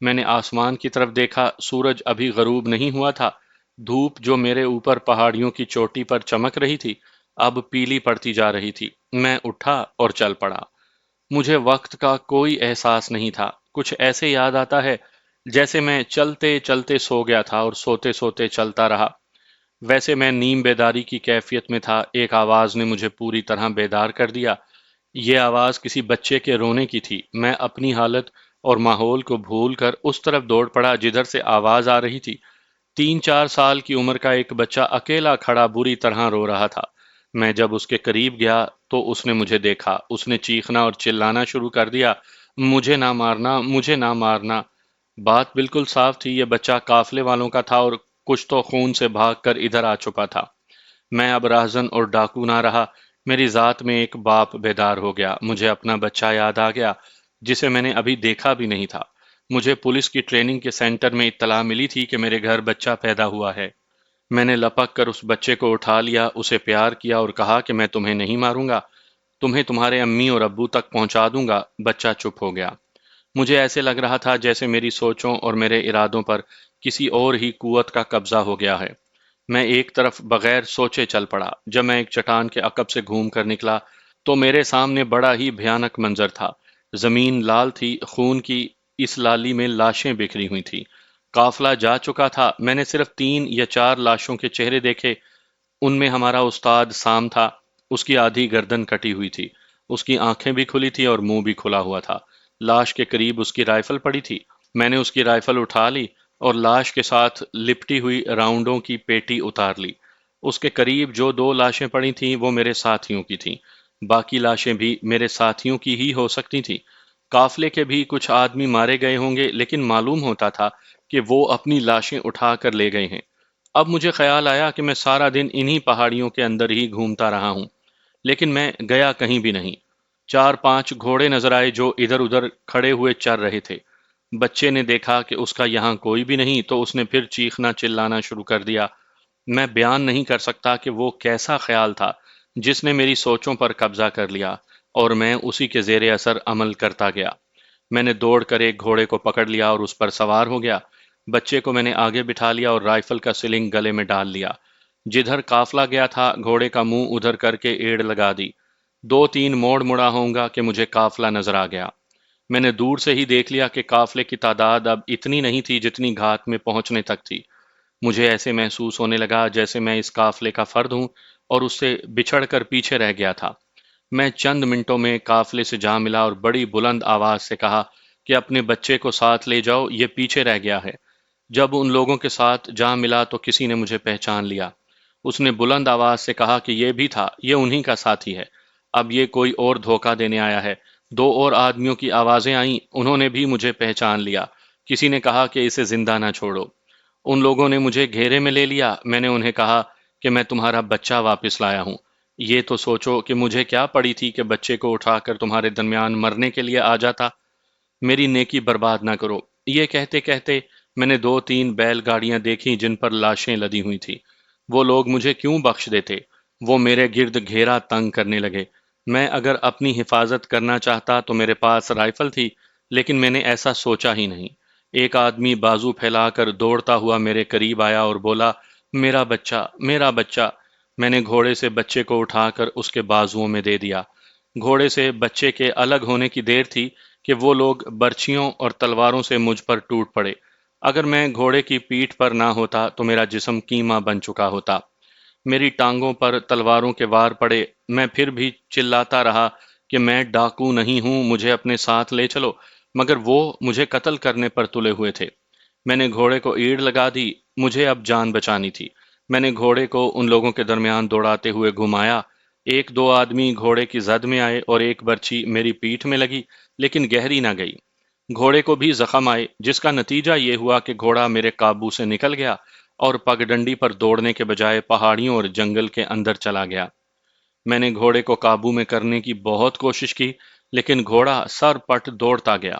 میں نے آسمان کی طرف دیکھا، سورج ابھی غروب نہیں ہوا تھا۔ دھوپ جو میرے اوپر پہاڑیوں کی چوٹی پر چمک رہی تھی، اب پیلی پڑتی جا رہی تھی۔ میں اٹھا اور چل پڑا۔ مجھے وقت کا کوئی احساس نہیں تھا۔ کچھ ایسے یاد آتا ہے جیسے میں چلتے چلتے سو گیا تھا اور سوتے سوتے چلتا رہا۔ ویسے میں نیم بیداری کی کیفیت میں تھا۔ ایک آواز نے مجھے پوری طرح بیدار کر دیا۔ یہ آواز کسی بچے کے رونے کی تھی۔ میں اپنی حالت اور ماحول کو بھول کر اس طرف دوڑ پڑا جدھر سے آواز آ رہی تھی۔ 3-4 سال کی عمر کا ایک بچہ اکیلا کھڑا بری طرح رو رہا تھا۔ میں جب اس کے قریب گیا تو اس نے مجھے دیکھا۔ اس نے چیخنا اور چلانا شروع کر دیا، مجھے نہ مارنا، مجھے نہ مارنا۔ بات بالکل صاف تھی، یہ بچہ قافلے والوں کا تھا اور کچھ تو خون سے بھاگ کر ادھر آ چھپا تھا۔ میں اب راہزن اور ڈاکو نہ رہا۔ میری ذات میں ایک باپ بیدار ہو گیا۔ مجھے اپنا بچہ یاد آ گیا جسے میں نے ابھی دیکھا بھی نہیں تھا۔ مجھے پولیس کی ٹریننگ کے سینٹر میں اطلاع ملی تھی کہ میرے گھر بچہ پیدا ہوا ہے۔ میں نے لپک کر اس بچے کو اٹھا لیا، اسے پیار کیا اور کہا کہ میں تمہیں نہیں ماروں گا، تمہیں تمہارے امی اور ابو تک پہنچا دوں گا۔ بچہ چپ ہو گیا۔ مجھے ایسے لگ رہا تھا جیسے میری سوچوں اور میرے ارادوں پر کسی اور ہی قوت کا قبضہ ہو گیا ہے۔ میں ایک طرف بغیر سوچے چل پڑا۔ جب میں ایک چٹان کے عقب سے گھوم کر نکلا تو میرے سامنے بڑا ہی بھیانک منظر تھا۔ زمین لال تھی، خون کی اس لالی میں لاشیں بکھری ہوئی تھیں۔ قافلہ جا چکا تھا۔ میں نے صرف 3 یا 4 لاشوں کے چہرے دیکھے۔ ان میں ہمارا استاد سام تھا۔ اس کی آدھی گردن کٹی ہوئی تھی، اس کی آنکھیں بھی کھلی تھی اور منہ بھی کھلا ہوا تھا۔ لاش کے قریب اس کی رائفل پڑی تھی۔ میں نے اس کی رائفل اٹھا لی اور لاش کے ساتھ لپٹی ہوئی راؤنڈوں کی پیٹی اتار لی۔ اس کے قریب جو 2 لاشیں پڑی تھیں وہ میرے ساتھیوں کی تھیں۔ باقی لاشیں بھی میرے ساتھیوں کی ہی ہو سکتی تھیں۔ قافلے کے بھی کچھ آدمی مارے گئے ہوں گے، لیکن معلوم ہوتا تھا کہ وہ اپنی لاشیں اٹھا کر لے گئے ہیں۔ اب مجھے خیال آیا کہ میں سارا دن انہی پہاڑیوں کے اندر ہی گھومتا رہا ہوں، لیکن میں گیا کہیں بھی نہیں۔ 4 5 گھوڑے نظر آئے جو ادھر ادھر کھڑے ہوئے چر رہے تھے۔ بچے نے دیکھا کہ اس کا یہاں کوئی بھی نہیں تو اس نے پھر چیخنا چلانا شروع کر دیا۔ میں بیان نہیں کر سکتا کہ وہ کیسا خیال تھا جس نے میری سوچوں پر قبضہ کر لیا، اور میں اسی کے زیر اثر عمل کرتا گیا۔ میں نے دوڑ کر ایک گھوڑے کو پکڑ لیا اور اس پر سوار ہو گیا۔ بچے کو میں نے آگے بٹھا لیا اور رائفل کا سلنگ گلے میں ڈال لیا۔ جدھر قافلہ گیا تھا گھوڑے کا منہ ادھر کر کے ایڑ لگا دی۔ 2 3 موڑ مڑا ہوں گا کہ مجھے قافلہ نظر آ گیا۔ میں نے دور سے ہی دیکھ لیا کہ قافلے کی تعداد اب اتنی نہیں تھی جتنی گھات میں پہنچنے تک تھی۔ مجھے ایسے محسوس ہونے لگا جیسے میں اس قافلے کا فرد ہوں اور اس سے بچھڑ کر پیچھے رہ گیا تھا۔ میں چند منٹوں میں قافلے سے جا ملا اور بڑی بلند آواز سے کہا کہ اپنے بچے کو ساتھ لے جاؤ، یہ پیچھے رہ گیا ہے۔ جب ان لوگوں کے ساتھ جا ملا تو کسی نے مجھے پہچان لیا۔ اس نے بلند آواز سے کہا کہ یہ بھی تھا، یہ انہی کا ساتھی ہے۔ اب یہ کوئی اور دھوکہ دینے آیا ہے۔ 2 اور آدمیوں کی آوازیں آئیں، انہوں نے بھی مجھے پہچان لیا۔ کسی نے کہا کہ اسے زندہ نہ چھوڑو۔ ان لوگوں نے مجھے گھیرے میں لے لیا۔ میں نے انہیں کہا کہ میں تمہارا بچہ واپس لایا ہوں۔ یہ تو سوچو کہ مجھے کیا پڑی تھی کہ بچے کو اٹھا کر تمہارے درمیان مرنے کے لیے آ جاتا۔ میری نیکی برباد نہ کرو۔ یہ کہتے کہتے میں نے 2 3 بیل گاڑیاں دیکھی جن پر لاشیں لدی ہوئی تھی۔ وہ لوگ مجھے کیوں بخش دیتے؟ وہ میرے گرد گھیرا تنگ کرنے لگے۔ میں اگر اپنی حفاظت کرنا چاہتا تو میرے پاس رائفل تھی، لیکن میں نے ایسا سوچا ہی نہیں۔ ایک آدمی بازو پھیلا کر دوڑتا ہوا میرے قریب آیا اور بولا، میرا بچہ، میرا بچہ۔ میں نے گھوڑے سے بچے کو اٹھا کر اس کے بازوؤں میں دے دیا۔ گھوڑے سے بچے کے الگ ہونے کی دیر تھی کہ وہ لوگ برچھیوں اور تلواروں سے مجھ پر ٹوٹ پڑے۔ اگر میں گھوڑے کی پیٹھ پر نہ ہوتا تو میرا جسم کیما بن چکا ہوتا۔ میری ٹانگوں پر تلواروں کے وار پڑے۔ میں پھر بھی چلاتا رہا کہ میں ڈاکو نہیں ہوں، مجھے اپنے ساتھ لے چلو، مگر وہ مجھے قتل کرنے پر تلے ہوئے تھے۔ میں نے گھوڑے کو ایڑ لگا دی۔ مجھے اب جان بچانی تھی۔ میں نے گھوڑے کو ان لوگوں کے درمیان دوڑاتے ہوئے گھمایا۔ 1 2 آدمی گھوڑے کی زد میں آئے اور ایک برچھی میری پیٹھ میں لگی، لیکن گہری نہ گئی۔ گھوڑے کو بھی زخم آئے، جس کا نتیجہ یہ ہوا کہ گھوڑا میرے قابو سے نکل گیا اور پگڈنڈی پر دوڑنے کے بجائے پہاڑیوں اور جنگل کے اندر چلا گیا۔ میں نے گھوڑے کو قابو میں کرنے کی بہت کوشش کی، لیکن گھوڑا سر پٹ دوڑتا گیا۔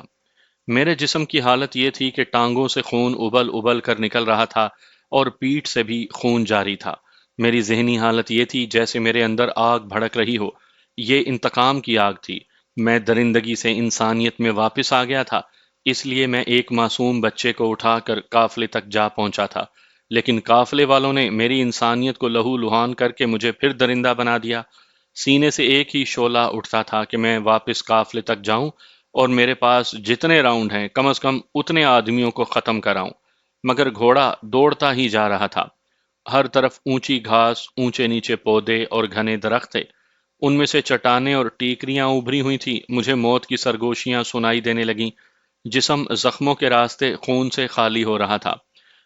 میرے جسم کی حالت یہ تھی کہ ٹانگوں سے خون ابل ابل کر نکل رہا تھا اور پیٹھ سے بھی خون جاری تھا۔ میری ذہنی حالت یہ تھی جیسے میرے اندر آگ بھڑک رہی ہو۔ یہ انتقام کی آگ تھی۔ میں درندگی سے انسانیت میں واپس آ گیا تھا، اس لیے میں ایک معصوم بچے کو اٹھا کر قافلے تک جا پہنچا تھا، لیکن قافلے والوں نے میری انسانیت کو لہو لہان کر کے مجھے پھر درندہ بنا دیا۔ سینے سے ایک ہی شعلہ اٹھتا تھا کہ میں واپس قافلے تک جاؤں اور میرے پاس جتنے راؤنڈ ہیں کم از کم اتنے آدمیوں کو ختم کراؤں، مگر گھوڑا دوڑتا ہی جا رہا تھا۔ ہر طرف اونچی گھاس، اونچے نیچے پودے اور گھنے درخت تھے۔ ان میں سے چٹانیں اور ٹیکریاں ابھری ہوئی تھیں۔ مجھے موت کی سرگوشیاں سنائی دینے لگیں۔ جسم زخموں کے راستے خون سے خالی ہو رہا تھا۔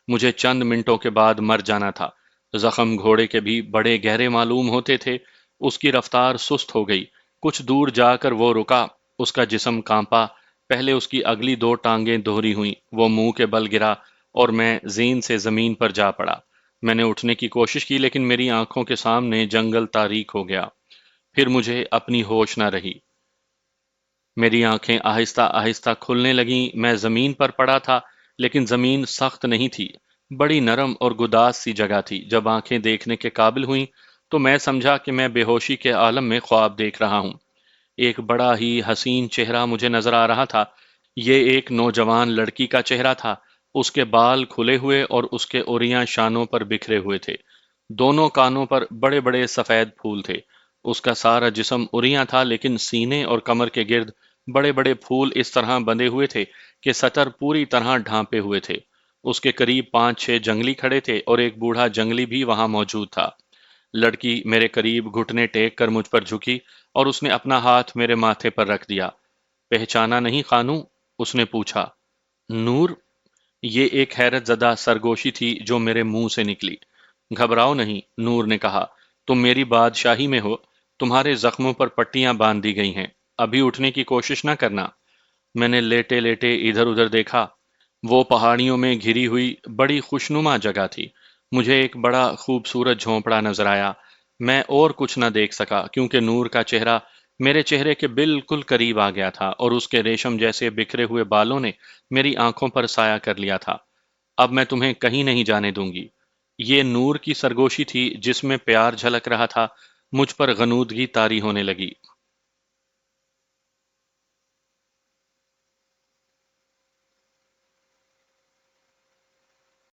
مجھے چند منٹوں کے بعد مر جانا تھا۔ زخم گھوڑے کے بھی بڑے گہرے معلوم ہوتے تھے۔ اس کی رفتار سست ہو گئی۔ کچھ دور جا کر وہ رکا۔ اس کا جسم کانپا۔ پہلے اس کی اگلی 2 ٹانگیں دوہری ہوئیں۔ وہ منہ کے بل گرا اور میں زین سے زمین پر جا پڑا۔ میں نے اٹھنے کی کوشش کی، لیکن میری آنکھوں کے سامنے جنگل تاریک ہو گیا۔ پھر مجھے اپنی ہوش نہ رہی۔ میری آنکھیں آہستہ آہستہ کھلنے لگیں۔ میں زمین پر پڑا تھا، لیکن زمین سخت نہیں تھی، بڑی نرم اور گداز سی جگہ تھی۔ جب آنکھیں دیکھنے کے قابل ہوئیں تو میں سمجھا کہ میں بے ہوشی کے عالم میں خواب دیکھ رہا ہوں۔ ایک بڑا ہی حسین چہرہ مجھے نظر آ رہا تھا۔ یہ ایک نوجوان لڑکی کا چہرہ تھا۔ اس کے بال کھلے ہوئے اور اس کے اوریاں شانوں پر بکھرے ہوئے تھے۔ دونوں کانوں پر بڑے بڑے سفید پھول تھے۔ اس کا سارا جسم اوریاں تھا، لیکن سینے اور کمر کے گرد بڑے بڑے پھول اس طرح بندھے ہوئے تھے کہ سطر پوری طرح ڈھانپے ہوئے تھے۔ اس کے قریب 5 6 جنگلی کھڑے تھے اور ایک بوڑھا جنگلی بھی وہاں موجود تھا۔ لڑکی میرے قریب گھٹنے ٹیک کر مجھ پر جھکی اور اس نے اپنا ہاتھ میرے ماتھے پر رکھ دیا۔ پہچانا نہیں خانوں؟ اس نے پوچھا۔ نور؟ یہ ایک حیرت زدہ سرگوشی تھی جو میرے منہ سے نکلی۔ گھبراؤ نہیں، نور نے کہا، تم میری بادشاہی میں ہو، تمہارے زخموں پر پٹیاں باندھ دی گئی ہیں، ابھی اٹھنے کی کوشش نہ کرنا۔ میں نے لیٹے لیٹے ادھر ادھر دیکھا۔ وہ پہاڑیوں میں گھری ہوئی بڑی خوشنما جگہ تھی۔ مجھے ایک بڑا خوبصورت جھونپڑا نظر آیا۔ میں اور کچھ نہ دیکھ سکا کیونکہ نور کا چہرہ میرے چہرے کے بالکل قریب آ گیا تھا اور اس کے ریشم جیسے بکھرے ہوئے بالوں نے میری آنکھوں پر سایہ کر لیا تھا۔ اب میں تمہیں کہیں نہیں جانے دوں گی۔ یہ نور کی سرگوشی تھی جس میں پیار جھلک رہا تھا۔ مجھ پر غنودگی طاری ہونے لگی۔